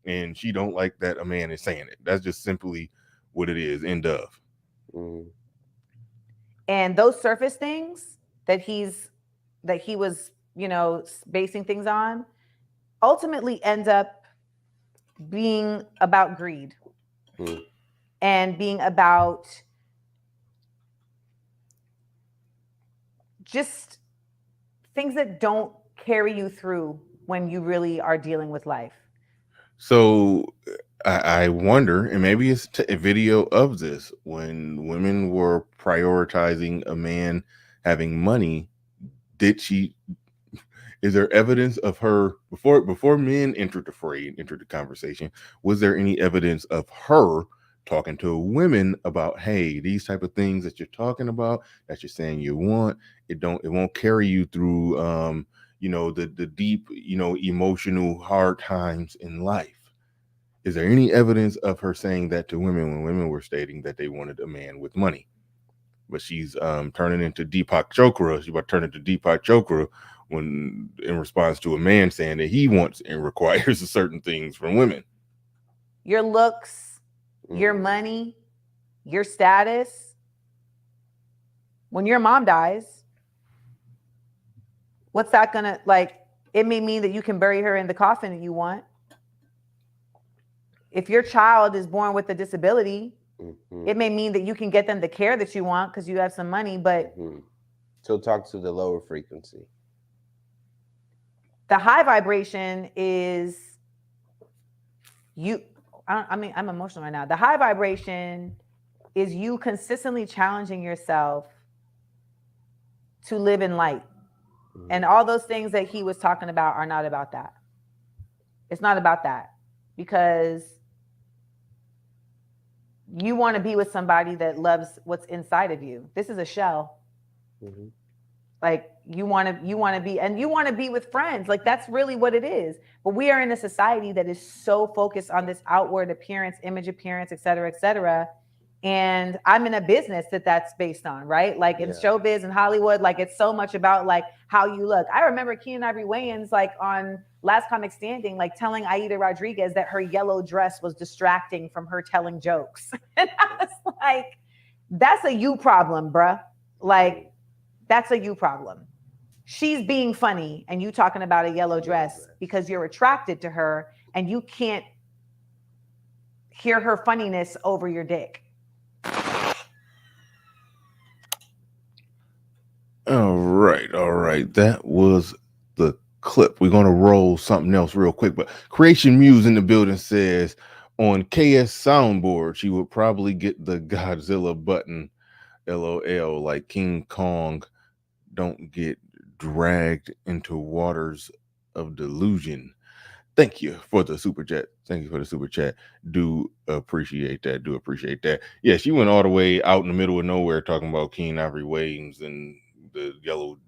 Speaker 1: and she don't like that a man is saying it. That's just simply what it is. End of.
Speaker 4: And those surface things that he was, basing things on ultimately end up being about greed and being about just things that don't carry you through when you really are dealing with life.
Speaker 1: So I wonder, and maybe it's a video of this, when women were prioritizing a man having money, is there evidence of her before men entered the fray, entered the conversation? Was there any evidence of her talking to women about, hey, these type of things that you're talking about, that you're saying you want, it won't carry you through the deep, emotional hard times in life? Is there any evidence of her saying that to women when women were stating that they wanted a man with money? But she's turning into Deepak Chopra. She's about to turn into Deepak Chopra when, in response to a man saying that he wants and requires certain things from women.
Speaker 4: Your looks, your money, your status. When your mom dies, what's that gonna like? It may mean that you can bury her in the coffin that you want. If your child is born with a disability, it may mean that you can get them the care that you want because you have some money, but
Speaker 5: so talk to the lower frequency.
Speaker 4: The high vibration is you. I'm emotional right now. The high vibration is you consistently challenging yourself to live in light. And all those things that he was talking about are not about that. It's not about that, because you want to be with somebody that loves what's inside of you. This is a shell. Like you want to be, and you want to be with friends. Like that's really what it is. But we are in a society that is so focused on this outward appearance, image appearance, et cetera, et cetera. And I'm in a business that's based on, right? Like in showbiz and Hollywood, like it's so much about like how you look. I remember Keenan Ivory Wayans, like on Last Comic Standing, like telling Aida Rodriguez that her yellow dress was distracting from her telling jokes. And I was like, that's a you problem, bruh. Like, that's a you problem. She's being funny and you talking about a yellow dress because you're attracted to her and you can't hear her funniness over your dick.
Speaker 1: All right. That was the clip. We're going to roll something else real quick. But Creation Muse in the building says on KS Soundboard, she would probably get the Godzilla button. LOL, like King Kong don't get dragged into waters of delusion. Thank you for the super chat. Do appreciate that. Yeah, she went all the way out in the middle of nowhere talking about Keen Ivory Wayans and the yellow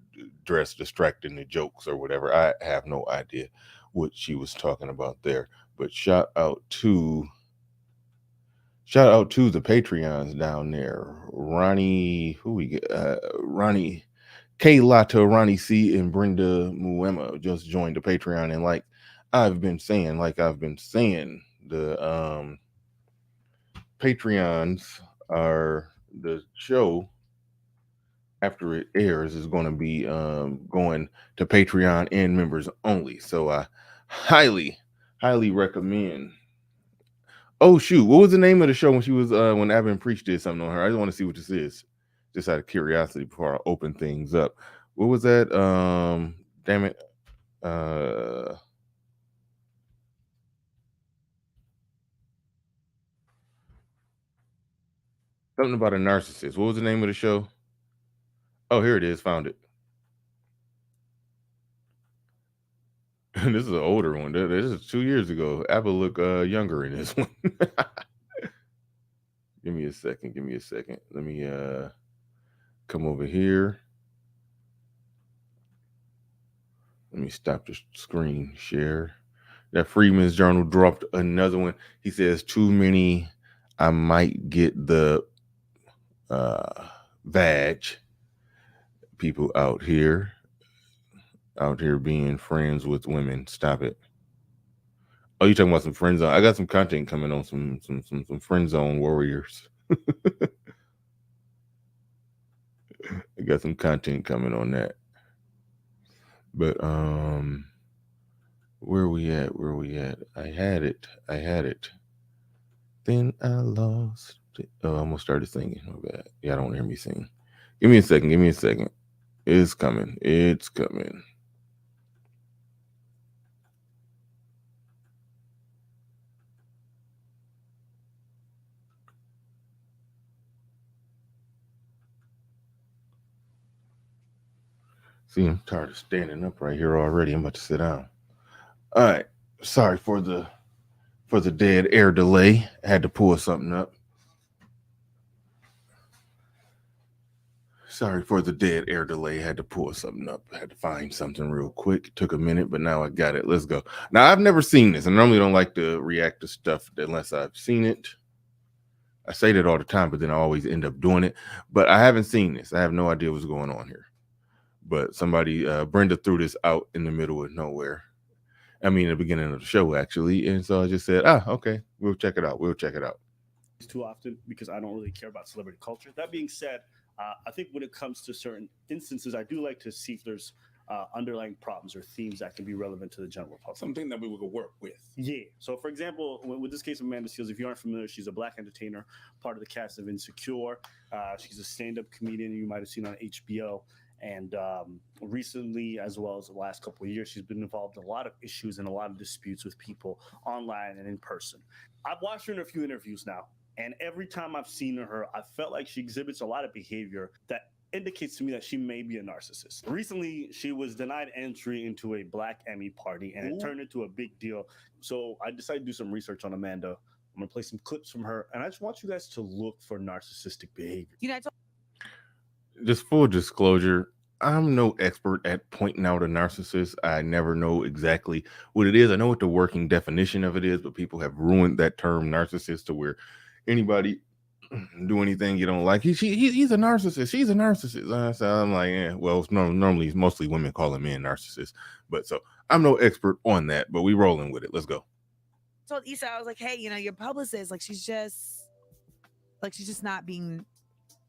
Speaker 1: dress distracting the jokes or whatever. I have no idea what she was talking about there. But shout out to the Patreons down there. Ronnie, Ronnie K Lata, Ronnie C, and Brenda Muema just joined the Patreon. And like I've been saying, the Patreons are the show after it airs is going to be going to Patreon and members only. So I highly recommend. Oh shoot, what was the name of the show when she was when Avin Preach did something on her? I just want to see what this is, just out of curiosity before I open things up. What was that? Damn it. Something about a narcissist. What was the name of the show? Oh, here it is. Found it. This is an older one. This is 2 years ago. Apple look younger in this one. Give me a second. Let me come over here. Let me stop the screen share. That Freeman's Journal dropped another one. He says, too many, I might get the vag. People out here being friends with women. Stop it. Oh, you talking about some friend zone? I got some content coming on some friend zone warriors. I got some content coming on that. But where we at? Where we at? I had it. Then I lost it. Oh, I almost started singing. My bad. Yeah, I don't want to hear me sing. Give me a second. Give me a second. It's coming. It's coming. See, I'm tired of standing up right here already. I'm about to sit down. All right. Sorry for the dead air delay. I had to pull something up. Sorry for the dead air delay. I had to pull something up. I had to find something real quick. It took a minute, but now I got it. Let's go. Now, I've never seen this. I normally don't like to react to stuff unless I've seen it. I say that all the time, but then I always end up doing it. But I haven't seen this. I have no idea what's going on here. But somebody, Brenda threw this out in the middle of nowhere. I mean, at the beginning of the show, actually. And so I just said, okay, we'll check it out.
Speaker 6: Too often because I don't really care about celebrity culture. That being said, I think when it comes to certain instances, I do like to see if there's underlying problems or themes that can be relevant to the general public.
Speaker 7: Something that we would work with.
Speaker 6: Yeah. So, for example, with this case of Amanda Seales, if you aren't familiar, she's a Black entertainer, part of the cast of Insecure. She's a stand-up comedian you might have seen on HBO. And recently, as well as the last couple of years, she's been involved in a lot of issues and a lot of disputes with people online and in person. I've watched her in a few interviews now. And every time I've seen her, I felt like she exhibits a lot of behavior that indicates to me that she may be a narcissist. Recently, she was denied entry into a Black Emmy party, and it turned into a big deal. So I decided to do some research on Amanda. I'm going to play some clips from her, and I just want you guys to look for narcissistic behavior.
Speaker 1: Just full disclosure, I'm no expert at pointing out a narcissist. I never know exactly what it is. I know what the working definition of it is, but people have ruined that term narcissist to where anybody do anything you don't like. He's a narcissist. She's a narcissist. So I'm like, well, normally mostly women call him men narcissists. But so I'm no expert on that, but we rolling with it. Let's go.
Speaker 8: I told Issa, I was like, hey, your publicist, she's just not being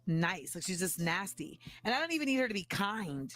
Speaker 8: nice. She's just nasty. And I don't even need her to be kind,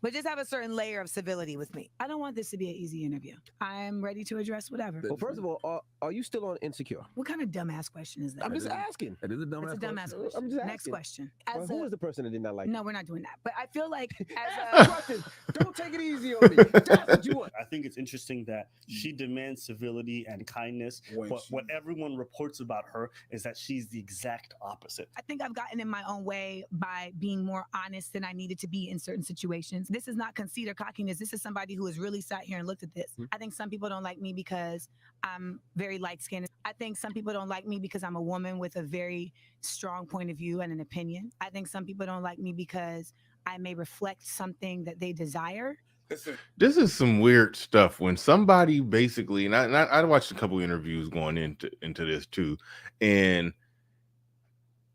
Speaker 8: but just have a certain layer of civility with me. I don't want this to be an easy interview. I'm ready to address whatever.
Speaker 9: Well, first of all, are you still on Insecure?
Speaker 8: What kind of dumbass question is that?
Speaker 9: I'm just asking.
Speaker 7: It is a dumbass
Speaker 8: It's a dumbass question.
Speaker 9: I'm just
Speaker 8: Next
Speaker 9: asking.
Speaker 8: question.
Speaker 9: Who was the person that did not like
Speaker 8: No,
Speaker 9: you?
Speaker 8: we're not doing that. But I feel like
Speaker 9: Question. Don't take it easy on me. That's what you want.
Speaker 6: I think it's interesting that she demands civility and kindness, but what everyone reports about her is that she's the exact opposite.
Speaker 8: I think I've gotten in my own way by being more honest than I needed to be in certain situations. This is not conceit or cockiness. This is somebody who has really sat here and looked at this. I think some people don't like me because I'm very light-skinned. I think some people don't like me because I'm a woman with a very strong point of view and an opinion. I think some people don't like me because I may reflect something that they desire.
Speaker 1: This is some weird stuff when somebody basically, and I watched a couple interviews going into this too, and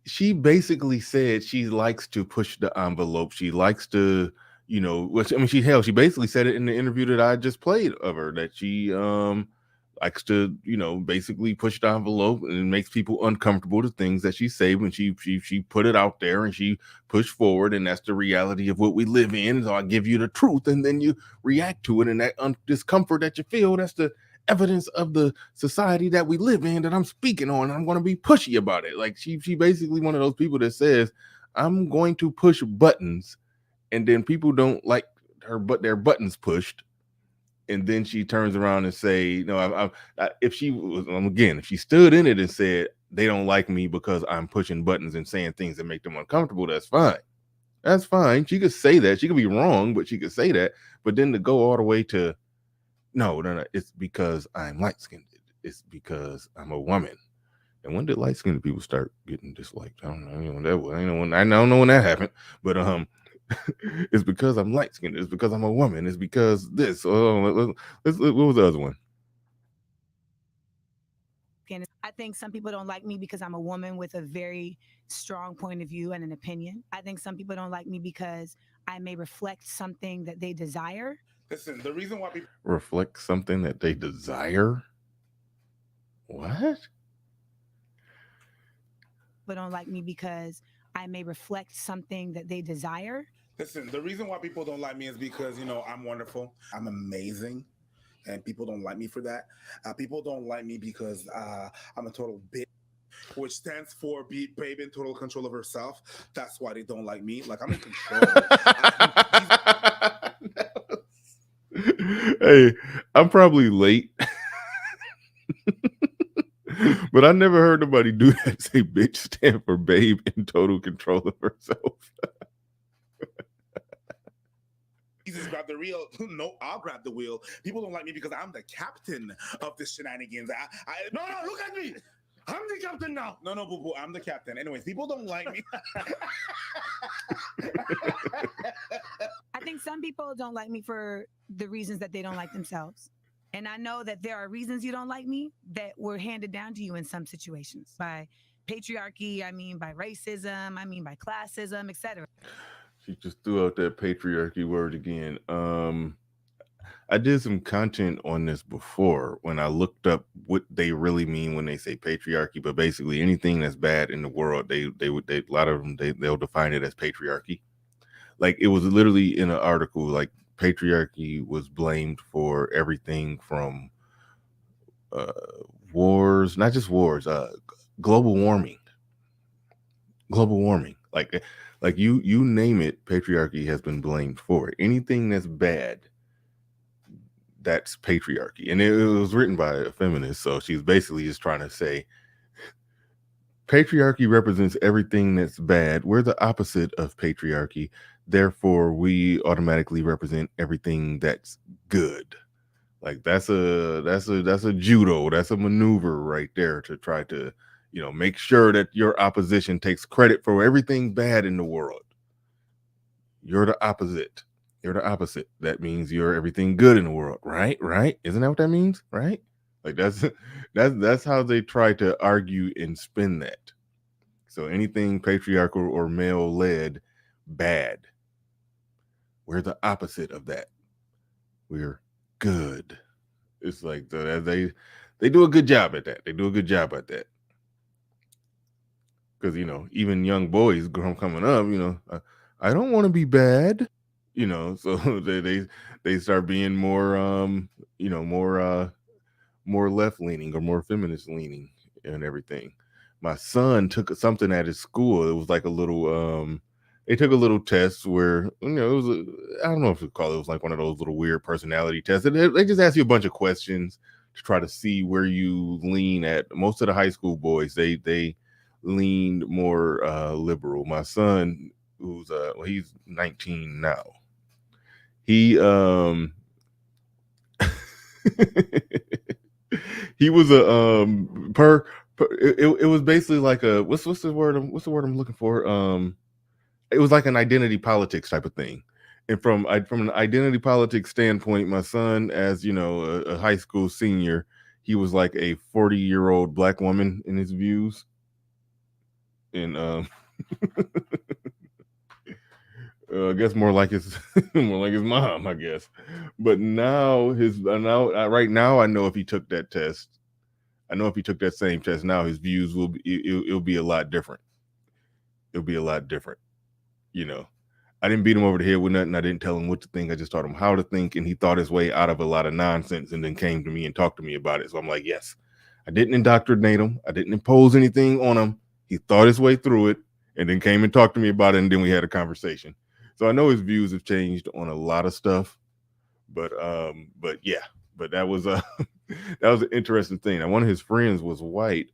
Speaker 1: she basically said she likes to push the envelope. She likes to, she basically said it in the interview that I just played of her, that she likes to, basically push the envelope and makes people uncomfortable to things that she say when she put it out there and she pushed forward, and that's the reality of what we live in. So I give you the truth and then you react to it, and that discomfort that you feel, that's the evidence of the society that we live in that I'm speaking on. I'm going to be pushy about it. Like she basically one of those people that says, I'm going to push buttons, and then people don't like her, but their buttons pushed. And then she turns around and say, if she stood in it and said, they don't like me because I'm pushing buttons and saying things that make them uncomfortable, that's fine. That's fine. She could say that. She could be wrong, but she could say that. But then to go all the way to, no, it's because I'm light-skinned. It's because I'm a woman. And when did light-skinned people start getting disliked? I don't know when that was. I don't know when that happened. But it's because I'm light-skinned. It's because I'm a woman. It's because this. What was the other one?
Speaker 8: I think some people don't like me because I'm a woman with a very strong point of view and an opinion. I think some people don't like me because I may reflect something that they desire.
Speaker 7: Listen, the reason why people
Speaker 1: reflect something that they desire? What?
Speaker 8: But don't like me because I may reflect something that they desire.
Speaker 7: Listen, the reason why people don't like me is because, I'm wonderful. I'm amazing. And people don't like me for that. People don't like me because I'm a total bitch, which stands for babe in total control of herself. That's why they don't like me. Like, I'm in control.
Speaker 1: Hey, I'm probably late. But I never heard nobody do that. Say bitch stand for babe in total control of herself.
Speaker 7: Jesus grab the wheel. No, I'll grab the wheel. People don't like me because I'm the captain of the shenanigans. No, look at me. I'm the captain now. No, boo-boo, I'm the captain. Anyways, people don't like me.
Speaker 8: I think some people don't like me for the reasons that they don't like themselves. And I know that there are reasons you don't like me that were handed down to you in some situations by patriarchy, I mean by racism, I mean by classism, etc.
Speaker 1: She just threw out that patriarchy word again. I did some content on this before when I looked up what they really mean when they say patriarchy, but basically anything that's bad in the world, they a lot of them they'll define it as patriarchy. Like it was literally in an article, like patriarchy was blamed for everything from wars, not just wars, global warming. Like you name it, patriarchy has been blamed for it. Anything that's bad, that's patriarchy. And it was written by a feminist, so she's basically just trying to say patriarchy represents everything that's bad. We're the opposite of patriarchy, therefore we automatically represent everything that's good. Like that's a judo, that's a maneuver right there to try to make sure that your opposition takes credit for everything bad in the world. You're the opposite. You're the opposite. That means you're everything good in the world, right? Right? Isn't that what that means? Right? Like that's how they try to argue and spin that. So anything patriarchal or male led, bad. We're the opposite of that. We're good. It's like they do a good job at that. They do a good job at that. Because even young boys coming up, I don't want to be bad. So they start being more more left leaning or more feminist leaning and everything. My son took something at his school. It was like a little they took a little test where it was I don't know if you call it was like one of those little weird personality tests. They just ask you a bunch of questions to try to see where you lean at. Most of the high school boys they leaned more liberal. My son, who's he's 19 now. He he was a it was basically like a what's the word I'm looking for? It was like an identity politics type of thing. And from an identity politics standpoint, my son, as a high school senior, he was like a 40-year-old black woman in his views. And I guess more like his mom, I guess. But now right now I know if he took that test, I know if he took that same test now, his views will be it'll be a lot different. It'll be a lot different. I didn't beat him over the head with nothing. I didn't tell him what to think. I just taught him how to think, and he thought his way out of a lot of nonsense and then came to me and talked to me about it. So I'm like, yes, I didn't indoctrinate him. I didn't impose anything on him. He thought his way through it and then came and talked to me about it, and then we had a conversation. So I know his views have changed on a lot of stuff, but yeah, but that was that was an interesting thing. Now, one of his friends was white,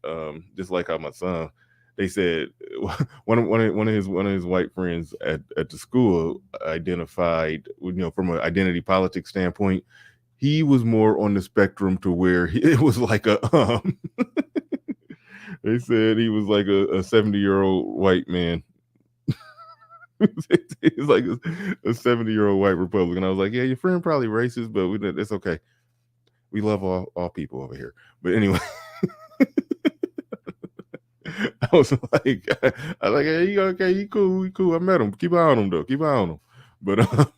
Speaker 1: just like how my son. They said one of his white friends at the school identified, from an identity politics standpoint, he was more on the spectrum to where it was like a they said he was like a 70-year-old white man. He's like a 70-year-old white Republican. I was like, yeah, your friend probably racist, but it's okay. We love all people over here. But anyway. I was like, hey, you okay? You cool. I met him. Keep an eye on him, though. Keep an eye on him. But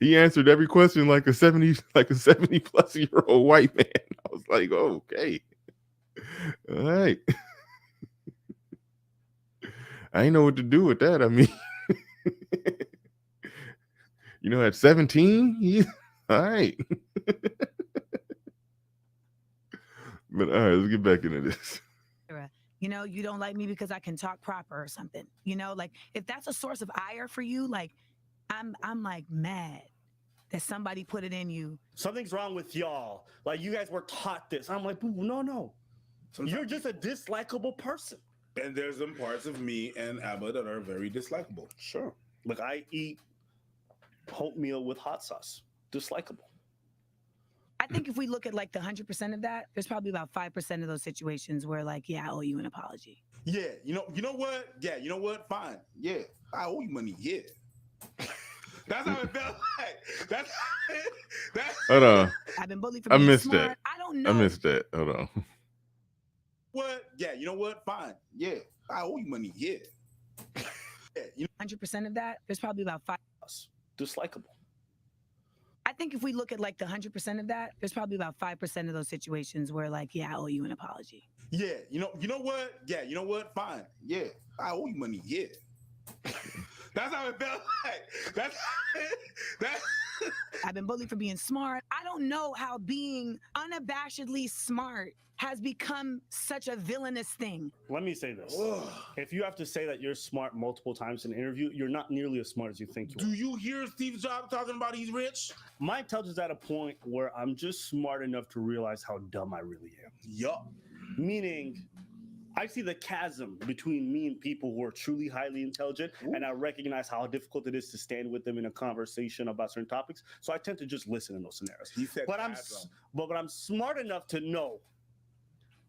Speaker 1: he answered every question like a 70-plus-year-old white man. I was like, okay, all right. I ain't know what to do with that. I mean, at 17, all right. But all right, let's get back into this.
Speaker 8: You don't like me because I can talk proper or something. Like if that's a source of ire for you, like I'm like mad that somebody put it in you.
Speaker 6: Something's wrong with y'all. Like you guys were taught this. I'm like, no.
Speaker 7: Sometimes
Speaker 6: You're just a dislikable person.
Speaker 7: And there's some parts of me and Abba that are very dislikable.
Speaker 6: Sure. Like I eat oatmeal with hot sauce. Dislikable.
Speaker 8: I think if we look at like the 100% of that, there's probably about 5% of those situations where like, yeah, I owe you an apology.
Speaker 7: Yeah, you know what? Yeah, you know what? Fine. Yeah, I owe you money. Yeah. That's how it felt like. That's
Speaker 1: Hold on.
Speaker 8: I've been bullied for
Speaker 1: I
Speaker 8: being
Speaker 1: missed
Speaker 8: smart.
Speaker 1: that.
Speaker 8: I don't know.
Speaker 1: I missed that. Hold on.
Speaker 7: What? Yeah, you know what? Fine. Yeah, I owe you money. Yeah. Yeah,
Speaker 8: 100% of that, there's probably about 5.
Speaker 6: Dislikable.
Speaker 8: I think if we look at like the 100% of that, there's probably about 5% of those situations where like, yeah, I owe you an apology.
Speaker 7: Yeah, you know what? Yeah, you know what? Fine. Yeah, I owe you money. Yeah. That's how it felt like.
Speaker 8: I've been bullied for being smart. I don't know how being unabashedly smart has become such a villainous thing.
Speaker 6: Let me say this. If you have to say that you're smart multiple times in an interview, you're not nearly as smart as you think you are.
Speaker 7: Do you hear Steve Jobs talking about he's rich?
Speaker 6: My intelligence is at a point where I'm just smart enough to realize how dumb I really am.
Speaker 7: Yup.
Speaker 6: Meaning, I see the chasm between me and people who are truly highly intelligent, and I recognize how difficult it is to stand with them in a conversation about certain topics. So I tend to just listen in those scenarios.
Speaker 7: He said
Speaker 6: but I'm smart enough to know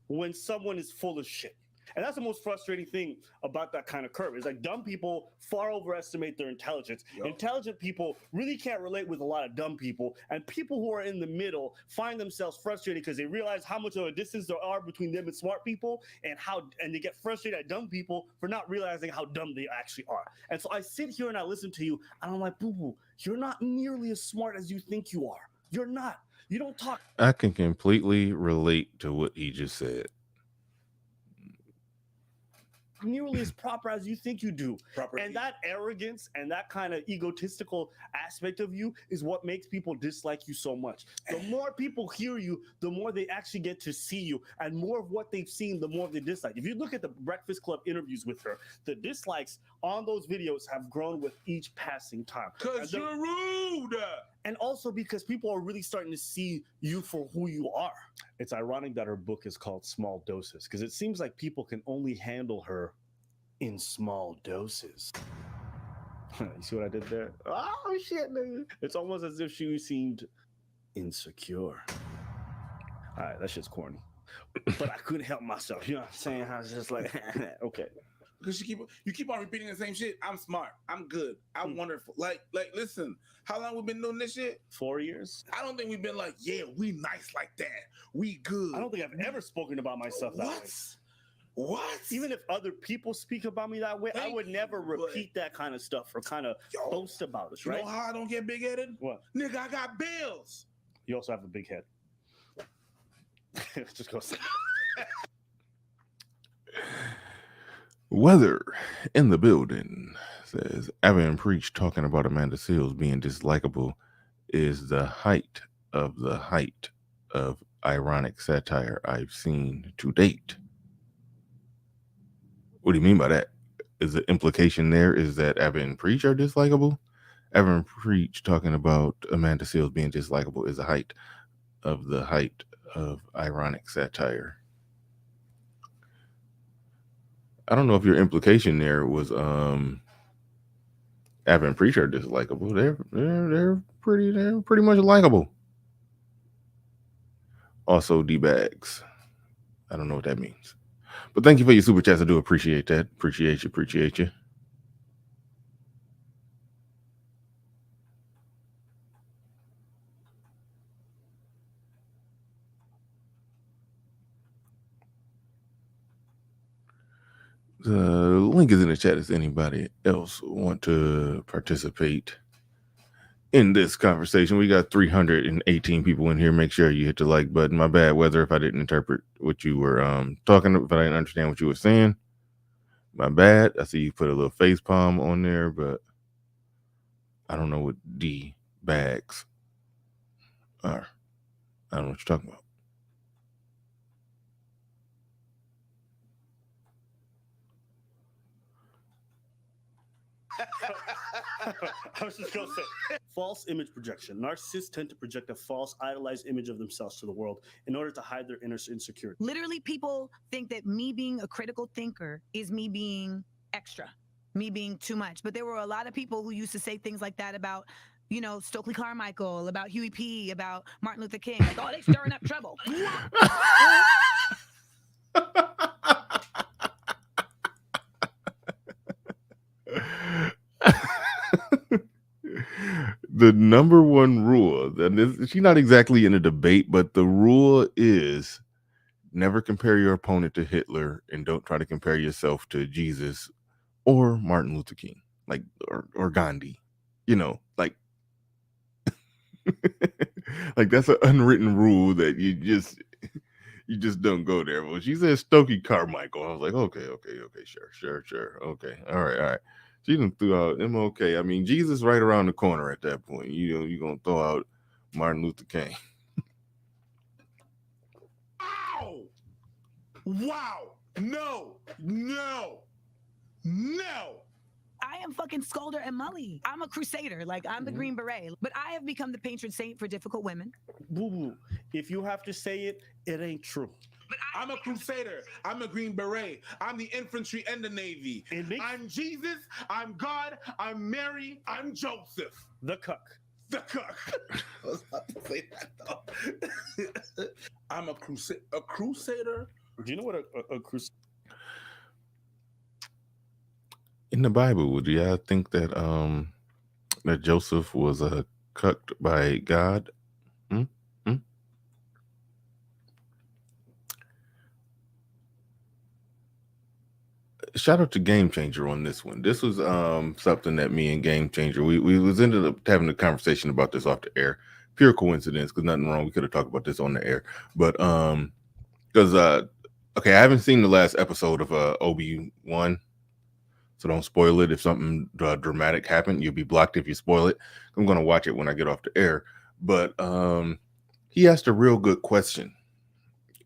Speaker 6: when someone is full of shit. And that's the most frustrating thing about that kind of curve. Is like dumb people far overestimate their intelligence.
Speaker 7: Yep.
Speaker 6: Intelligent people really can't relate with a lot of dumb people. And people who are in the middle find themselves frustrated because they realize how much of a distance there are between them and smart people, and they get frustrated at dumb people for not realizing how dumb they actually are. And so I sit here and I listen to you, and I'm like, boo-boo, you're not nearly as smart as you think you are. You're not. You don't talk.
Speaker 1: I can completely relate to what he just said.
Speaker 6: Nearly as proper as you think you do.
Speaker 7: Proper.
Speaker 6: And that arrogance and that kind of egotistical aspect of you is what makes people dislike you so much. The more people hear you, the more they actually get to see you, and more of what they've seen, the more they dislike. If you look at the Breakfast Club interviews with her, the dislikes on those videos have grown with each passing time.
Speaker 7: Because you're rude.
Speaker 6: And also because people are really starting to see you for who you are. It's ironic that her book is called Small Doses, because it seems like people can only handle her in small doses. You see what I did there? Oh, shit, nigga. It's almost as if she seemed insecure. All right, that shit's corny. But I couldn't help myself. You know what I'm saying? I was just like, okay.
Speaker 7: Because you keep on repeating the same shit. I'm smart. I'm good. I'm wonderful. Like, listen, how long we been doing this shit?
Speaker 6: 4 years.
Speaker 7: I don't think we've been like, yeah, we nice like that. We good.
Speaker 6: I don't think I've ever spoken about myself that way.
Speaker 7: What?
Speaker 6: Even if other people speak about me that way, I would never repeat that kind of stuff or kind of boast about it, right?
Speaker 7: You know how I don't get big-headed?
Speaker 6: What?
Speaker 7: Nigga, I got bills.
Speaker 6: You also have a big head. Just go.
Speaker 1: Weather in the building says Evan Preach talking about Amanda Seales being dislikable is the height of ironic satire I've seen to date. What do you mean by that? Is the implication there is that Evan Preach are dislikable? Evan Preach talking about Amanda Seales being dislikable is the height of ironic satire. I don't know if your implication there was Evan Preach are dislikable. They're pretty much likable. Also D-bags. I don't know what that means. But thank you for your super chats. I do appreciate that. Appreciate you. The link is in the chat. If anybody else want to participate in this conversation, we got 318 people in here. Make sure you hit the like button. My bad, Weather, if I didn't interpret what you were talking about, if I didn't understand what you were saying. My bad. I see you put a little face palm on there, but I don't know what D bags are. I don't know what you're talking about.
Speaker 6: I was just gonna say, false image projection. Narcissists tend to project a false, idolized image of themselves to the world in order to hide their inner insecurity.
Speaker 8: Literally, people think that me being a critical thinker is me being extra, me being too much. But there were a lot of people who used to say things like that about, you know, Stokely Carmichael, about Huey P., about Martin Luther King. Like, oh, they stirring up trouble.
Speaker 1: The number one rule, and she's not exactly in a debate, but the rule is never compare your opponent to Hitler, and don't try to compare yourself to Jesus or Martin Luther King, like or Gandhi. You know, like like that's an unwritten rule that you just don't go there. Well, she said Stokely Carmichael. I was like, okay, sure, okay, all right. She done threw out MLK. I mean, Jesus right around the corner at that point. You know, you're gonna throw out Martin Luther King.
Speaker 7: Ow! Wow! No!
Speaker 8: I am fucking Scolder and Mully. I'm a crusader. Like, I'm the Green Beret. But I have become the patron saint for difficult women.
Speaker 6: Boo boo. If you have to say it, it ain't true.
Speaker 7: I'm a crusader. I'm a Green Beret. I'm the infantry and the Navy. I'm Jesus. I'm God. I'm Mary. I'm Joseph.
Speaker 6: The cuck.
Speaker 7: The cuck. I was about to say that though. I'm a crusader.
Speaker 6: Do you know what a crusader?
Speaker 1: In the Bible, do y'all think that that Joseph was cucked by God? Shout out to Game Changer on this one. This was something that me and Game Changer we was ended up having a conversation about this off the air. Pure coincidence, because nothing wrong. We could have talked about this on the air, but because okay, I haven't seen the last episode of Obi-Wan, so don't spoil it. If something dramatic happened, you'll be blocked if you spoil it. I'm gonna watch it when I get off the air. But he asked a real good question.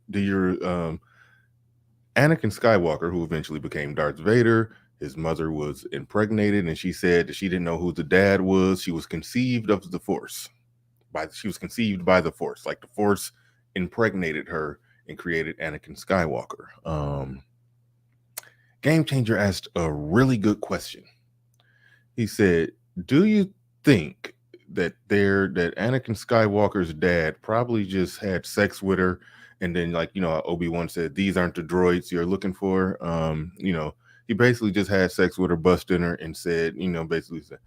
Speaker 1: Do your Anakin Skywalker, who eventually became Darth Vader, his mother was impregnated, and she said that she didn't know who the dad was. She was conceived of the Force. She was conceived by the Force, like the Force impregnated her and created Anakin Skywalker. Game Changer asked a really good question. He said, "Do you think that Anakin Skywalker's dad probably just had sex with her?" And then, like, you know, Obi-Wan said, "These aren't the droids you're looking for." You know, he basically just had sex with her, busted her, and said, you know, basically said,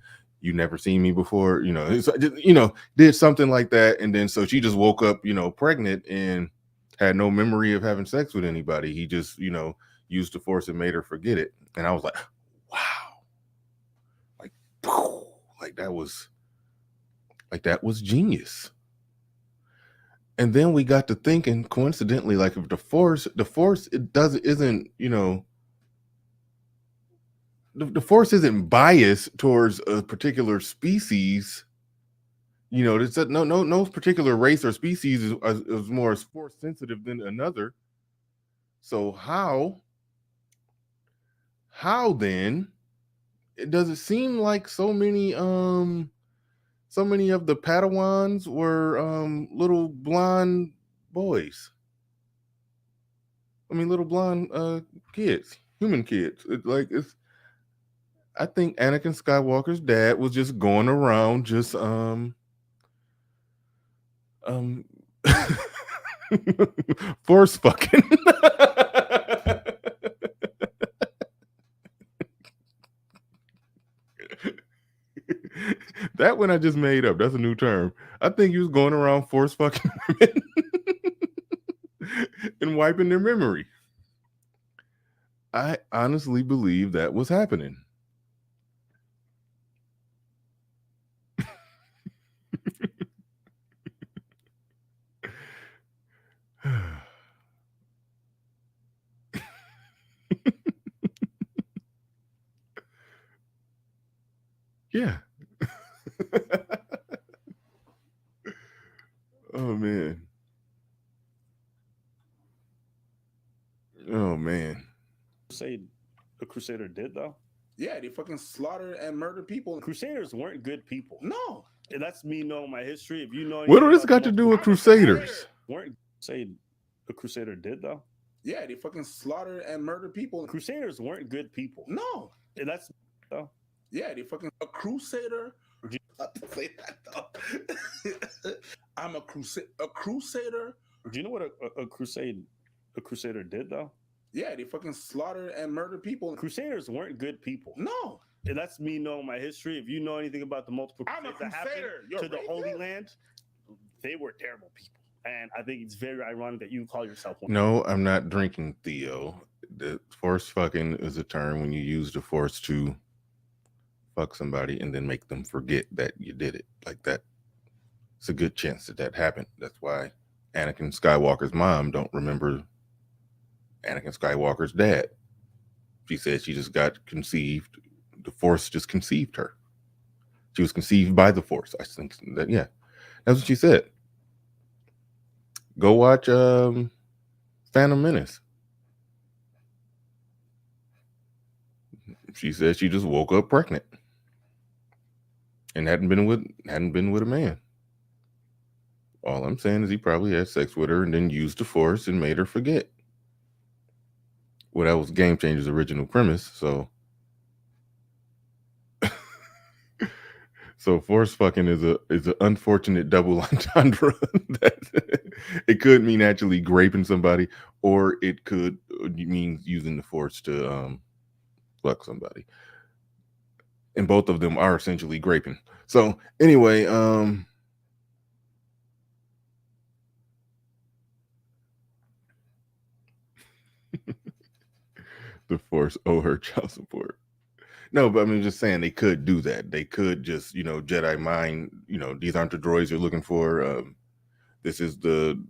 Speaker 1: "You never seen me before." You know, you know, did something like that, and then so she just woke up, you know, pregnant and had no memory of having sex with anybody. He just, you know, used the Force and made her forget it. And I was like, wow, like that was genius. And then we got to thinking, coincidentally, like if the Force isn't, you know, the Force isn't biased towards a particular species. You know, it's no particular race or species is more Force sensitive than another. So how then does it seem like so many of the Padawans were little blonde boys? I mean, little blonde kids, human kids. I think Anakin Skywalker's dad was just going around just force fucking. That one I just made up. That's a new term. I think he was going around force fucking women and wiping their memory. I honestly believe that was happening. Yeah. Oh man. Oh man.
Speaker 6: Say a crusader did though.
Speaker 7: Yeah, they fucking slaughtered and murdered people.
Speaker 6: Crusaders weren't good people.
Speaker 7: No.
Speaker 6: And that's me knowing my history. If you know
Speaker 1: What do
Speaker 6: anything
Speaker 1: this
Speaker 6: about
Speaker 1: got
Speaker 6: the
Speaker 1: to do with
Speaker 6: multiple-
Speaker 1: Crusaders?
Speaker 6: Weren't say a crusader did though.
Speaker 7: Yeah, they fucking slaughtered and murdered people.
Speaker 6: Crusaders weren't good people.
Speaker 7: No.
Speaker 6: And that's though.
Speaker 7: Yeah, they fucking a crusader. I have to say that though. I'm a crusader.
Speaker 6: Do you know what a crusader did though?
Speaker 7: Yeah, they fucking slaughtered and murdered people.
Speaker 6: Crusaders weren't good people.
Speaker 7: No.
Speaker 6: And that's me knowing my history. If you know anything about the multiple
Speaker 7: I'm a
Speaker 6: crusades that happened
Speaker 7: crusader. You're
Speaker 6: to the
Speaker 7: racist?
Speaker 6: Holy Land, they were terrible people. And I think it's very ironic that you call yourself one.
Speaker 1: No, I'm not drinking, Theo. The force fucking is a term when you use the force to fuck somebody and then make them forget that you did it. Like that. It's a good chance that happened. That's why Anakin Skywalker's mom don't remember Anakin Skywalker's dad. She said she just got conceived. The force just conceived her. She was conceived by the force. I think that, yeah, that's what she said. Go watch Phantom Menace. She said she just woke up pregnant and hadn't been with a man. All I'm saying is he probably had sex with her and then used the force and made her forget. Well, that was Game Changer's original premise, so so force fucking is an unfortunate double entendre. That it could mean actually graping somebody, or it could mean using the force to fuck somebody. And both of them are essentially graping. So anyway, the force owe her child support. No, but I mean, just saying they could do that. They could just, Jedi mind, these aren't the droids you're looking for. This is the,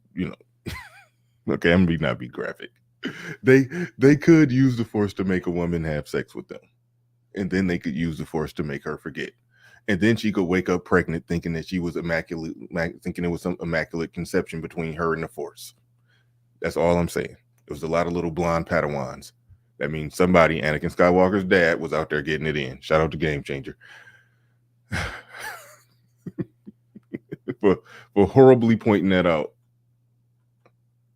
Speaker 1: okay, I'm not be graphic. They could use the force to make a woman have sex with them. And then they could use the force to make her forget. And then she could wake up pregnant thinking that she was immaculate, thinking it was some immaculate conception between her and the force. That's all I'm saying. It was a lot of little blonde Padawans. That means somebody, Anakin Skywalker's dad, was out there getting it in. Shout out to Game Changer. for horribly pointing that out.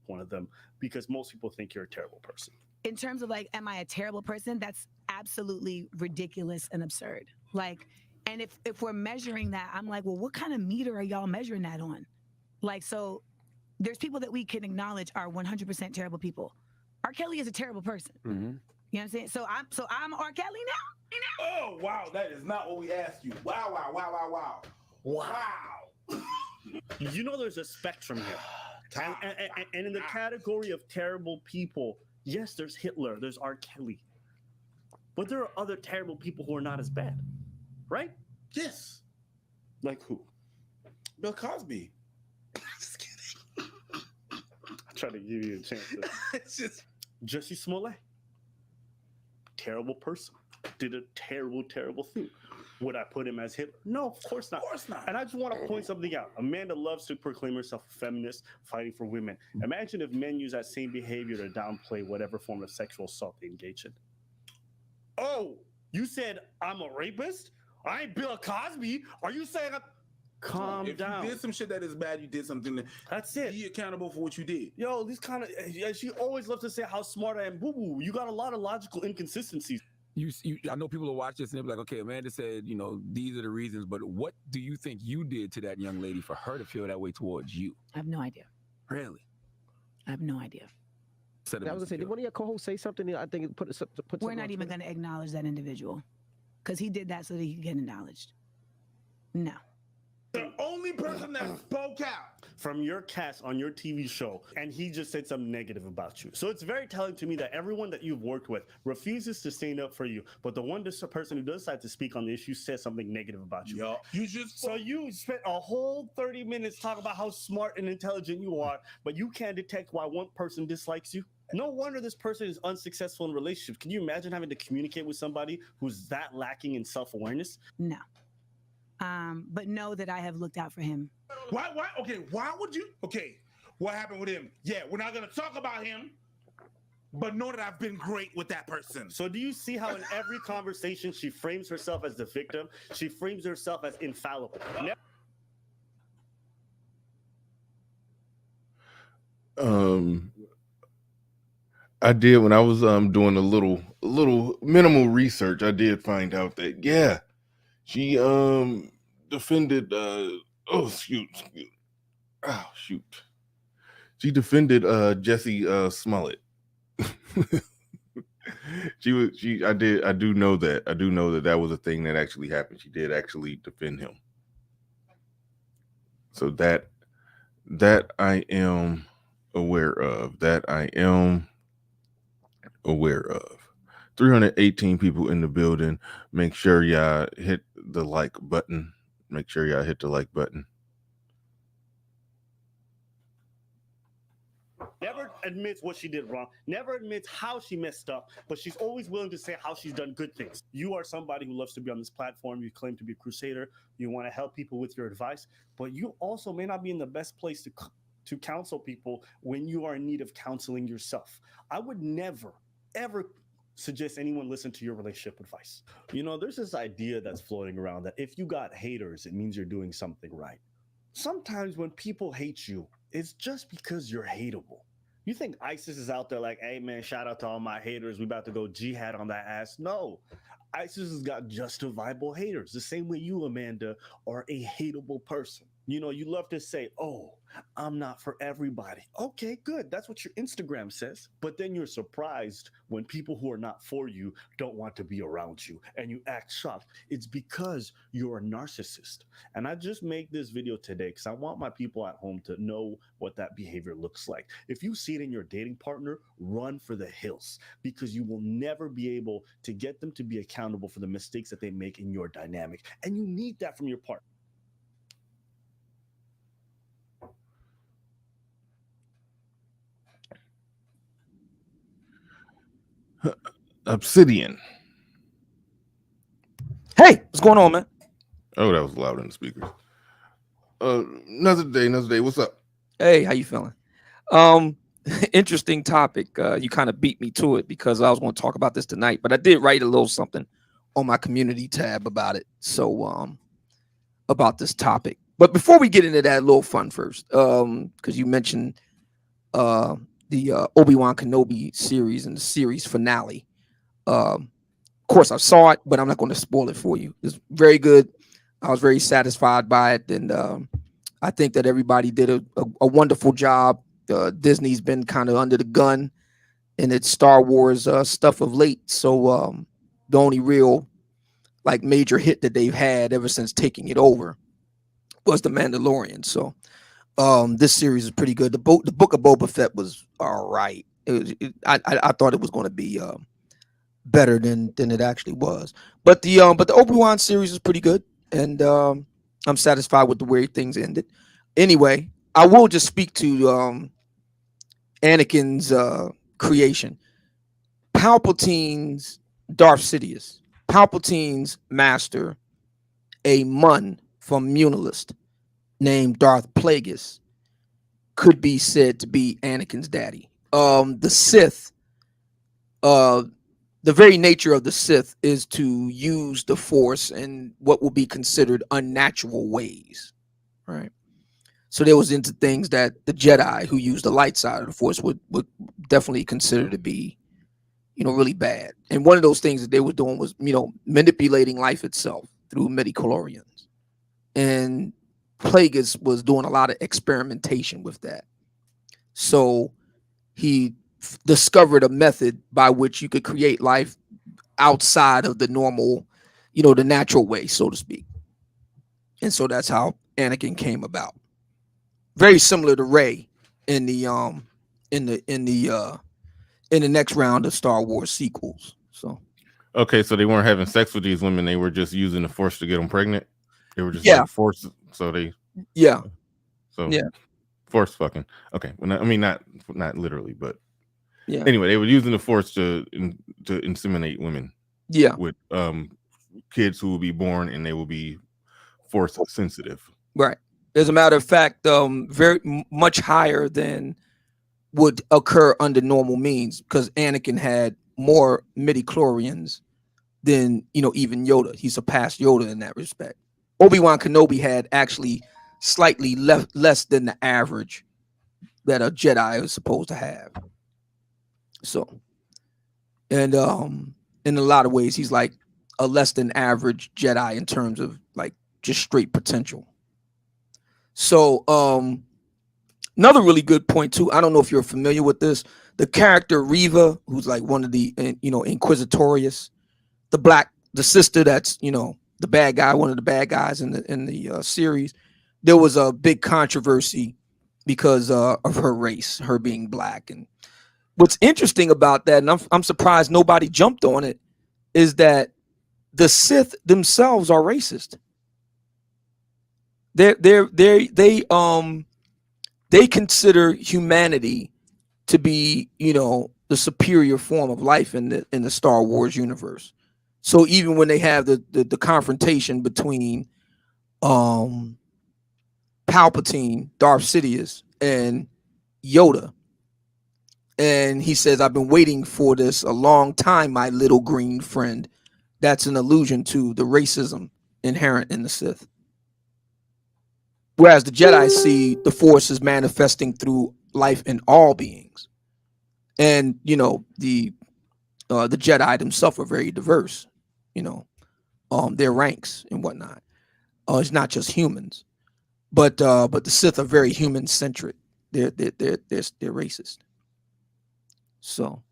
Speaker 6: One of them, because most people think you're a terrible person.
Speaker 8: In terms of like, am I a terrible person? That's absolutely ridiculous and absurd. Like, and if we're measuring that, I'm like, well, what kind of meter are y'all measuring that on? Like, so there's people that we can acknowledge are 100% terrible people. R. Kelly is a terrible person.
Speaker 7: Mm-hmm.
Speaker 8: You know what I'm saying? So I'm R. Kelly now.
Speaker 7: Oh wow, that is not what we asked you. Wow.
Speaker 6: You know, there's a spectrum here, and in the category of terrible people, yes, there's Hitler, there's R. Kelly, but there are other terrible people who are not as bad, right?
Speaker 7: Yes.
Speaker 6: Like who?
Speaker 7: Bill Cosby.
Speaker 6: Just kidding. I try to give you a chance.
Speaker 7: It's just
Speaker 6: Jussie Smollett, terrible person, did a terrible thing. Would I put him as Hitler? No, of course not.
Speaker 7: Of course not.
Speaker 6: And I just want to point something out. Amanda loves to proclaim herself a feminist, fighting for women. Imagine if men use that same behavior to downplay whatever form of sexual assault they engage in. Oh, you said I'm a rapist? I ain't Bill Cosby. Are you saying I'm... Calm down.
Speaker 7: If you did some shit that is bad, you did something
Speaker 6: That's it.
Speaker 7: Be accountable for what you did.
Speaker 6: Yo, these kind of... She always loves to say how smart I am. Boo-boo. You got a lot of logical inconsistencies.
Speaker 10: I know people will watch this and they'll be like, okay, Amanda said, these are the reasons, but what do you think you did to that young lady for her to feel that way towards you?
Speaker 8: I have no idea.
Speaker 10: Really?
Speaker 8: I have no idea.
Speaker 9: I was gonna say, did one of your co-hosts say something? I think it put
Speaker 8: We're not even going to acknowledge that individual because he did that so that he could get acknowledged. No.
Speaker 7: The only person that spoke out
Speaker 6: from your cast on your TV show, and he just said something negative about you. So it's very telling to me that everyone that you've worked with refuses to stand up for you, but the person who does decide to speak on the issue says something negative about you.
Speaker 7: Yo,
Speaker 6: So you spent a whole 30 minutes talking about how smart and intelligent you are, but you can't detect why one person dislikes you. No wonder this person is unsuccessful in relationships. Can you imagine having to communicate with somebody who's that lacking in self-awareness?
Speaker 8: No. but know that I have looked out for him.
Speaker 7: Why? Okay, why would you? Okay, what happened with him? Yeah, we're not gonna talk about him, but know that I've been great with that person.
Speaker 6: So do you see how in every conversation she frames herself as the victim? She frames herself as infallible.
Speaker 1: I did when I was doing a little minimal research. I did find out that she defended she defended Jesse Smollett. I do know that was a thing that actually happened. She did actually defend him. So that I am aware of. 318 people in the building. Make sure y'all hit the like button.
Speaker 6: Never admits what she did wrong, never admits how she messed up, but she's always willing to say how she's done good things. You are somebody who loves to be on this platform. You claim to be a crusader. You want to help people with your advice, but you also may not be in the best place to counsel people when you are in need of counseling yourself. I would never, ever suggest anyone listen to your relationship advice. You know, there's this idea that's floating around that if you got haters, it means you're doing something right. Sometimes when people hate you, it's just because you're hateable. You think ISIS is out there like, hey man, shout out to all my haters. We about to go jihad on that ass. No, ISIS has got justifiable haters. The same way you, Amanda, are a hateable person. You know, you love to say, oh, I'm not for everybody. Okay, good. That's what your Instagram says. But then you're surprised when people who are not for you don't want to be around you and you act shocked. It's because you're a narcissist. And I just made this video today because I want my people at home to know what that behavior looks like. If you see it in your dating partner, run for the hills because you will never be able to get them to be accountable for the mistakes that they make in your dynamic. And you need that from your partner.
Speaker 1: Obsidian.
Speaker 11: Hey, what's going on, man?
Speaker 1: Oh, that was loud in the speakers. Another day. What's up?
Speaker 11: Hey, how you feeling? Interesting topic. You kind of beat me to it because I was going to talk about this tonight, but I did write a little something on my community tab about it. So, about this topic. But before we get into that, a little fun first, because you mentioned the Obi-Wan Kenobi series and the series finale. Of course, I saw it, but I'm not going to spoil it for you. It's very good. I was very satisfied by it, and I think that everybody did a wonderful job. Disney's been kind of under the gun in its Star Wars stuff of late, so the only real like major hit that they've had ever since taking it over was The Mandalorian. So this series is pretty good. The Book of Boba Fett was all right. I thought it was going to be better than it actually was. But the Obi-Wan series is pretty good, and I'm satisfied with the way things ended. Anyway, I will just speak to Anakin's creation. Palpatine's Darth Sidious. Palpatine's master, a Mun from Munilist named Darth Plagueis, could be said to be Anakin's daddy. The Sith, the very nature of the Sith is to use the Force in what will be considered unnatural ways, right? So there was into things that the Jedi who use the light side of the Force would definitely consider to be, really bad. And one of those things that they were doing was, manipulating life itself through midichlorians. And Plagueis was doing a lot of experimentation with that. So he discovered a method by which you could create life outside of the normal, the natural way, so to speak. And so that's how Anakin came about. Very similar to Rey in the next round of Star Wars sequels. So
Speaker 1: okay, so they weren't having sex with these women; they were just using the Force to get them pregnant. They were just like Force, so they Force fucking. Okay, well, not literally, but anyway, they were using the Force to inseminate women.
Speaker 11: Yeah,
Speaker 1: with kids who will be born and they will be force sensitive.
Speaker 11: Right. As a matter of fact, much higher than would occur under normal means, because Anakin had more midichlorians than, even Yoda. He surpassed Yoda in that respect. Obi-Wan Kenobi had actually slightly less than the average that a Jedi is supposed to have. So, and in a lot of ways, he's like a less than average Jedi in terms of like just straight potential. So, another really good point too. I don't know if you're familiar with this. The character Reva, who's like one of the Inquisitorius, the sister that's the bad guy, one of the bad guys in the series. There was a big controversy because of her race, her being black. And what's interesting about that, and I'm surprised nobody jumped on it, is that the Sith themselves are racist. They consider humanity to be, the superior form of life in the Star Wars universe. So even when they have the confrontation between Palpatine, Darth Sidious, and Yoda, and he says, "I've been waiting for this a long time, my little green friend," that's an allusion to the racism inherent in the Sith. Whereas the Jedi see the Force as manifesting through life in all beings, and the Jedi themselves are very diverse. Their ranks and whatnot. It's not just humans, but the Sith are very human centric. They're racist. So,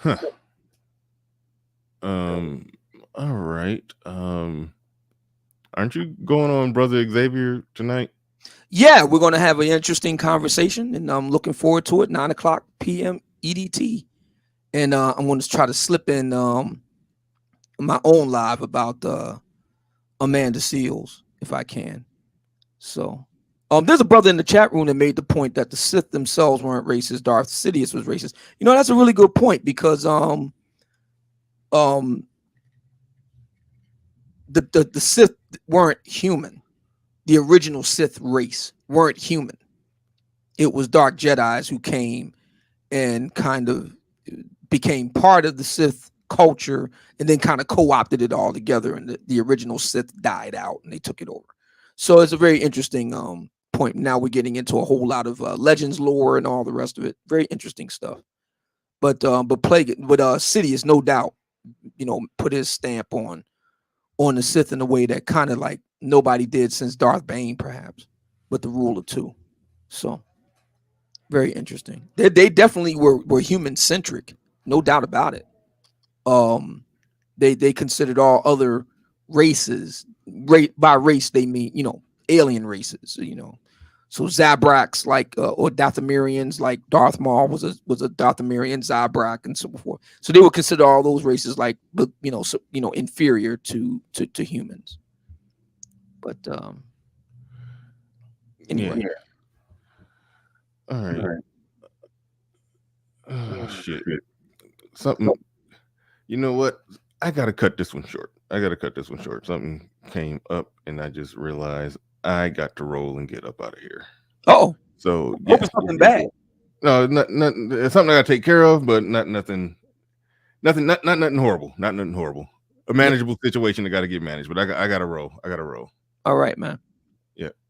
Speaker 1: Huh. All right. Aren't you going on Brother Xavier tonight?
Speaker 11: Yeah, we're going to have an interesting conversation, and I'm looking forward to it. 9:00 p.m. EDT, and I'm going to try to slip in my own live about Amanda Seals if I can. So, there's a brother in the chat room that made the point that the Sith themselves weren't racist. Darth Sidious was racist. That's a really good point, because the Sith weren't human. The original Sith race weren't human. It was Dark Jedis who came and kind of became part of the Sith culture, and then kind of co-opted it all together, and the original Sith died out and they took it over. So it's a very interesting point. Now we're getting into a whole lot of Legends lore and all the rest of it. Very interesting stuff. But Sidious, no doubt, put his stamp on the Sith in a way that kind of like nobody did since Darth Bane, perhaps, with the rule of two. So very interesting. They definitely were human centric, no doubt about it. They considered all other races, by race they mean alien races. So Zabraks, like or Dathomirians, like Darth Maul was a Dathomirian, Zabrak, and so forth. So they would consider all those races like inferior to humans. But anyway.
Speaker 1: Yeah. All right. Oh, shit. Something. You know what? I gotta cut this one short. Something came up, and I just realized I got to roll and get up out of here.
Speaker 11: Oh,
Speaker 1: so
Speaker 11: yeah, something bad.
Speaker 1: No, not it's something I gotta take care of, but not nothing horrible. Not nothing horrible. A manageable situation that got to get managed, but I gotta roll.
Speaker 11: All right, man.
Speaker 1: Yeah.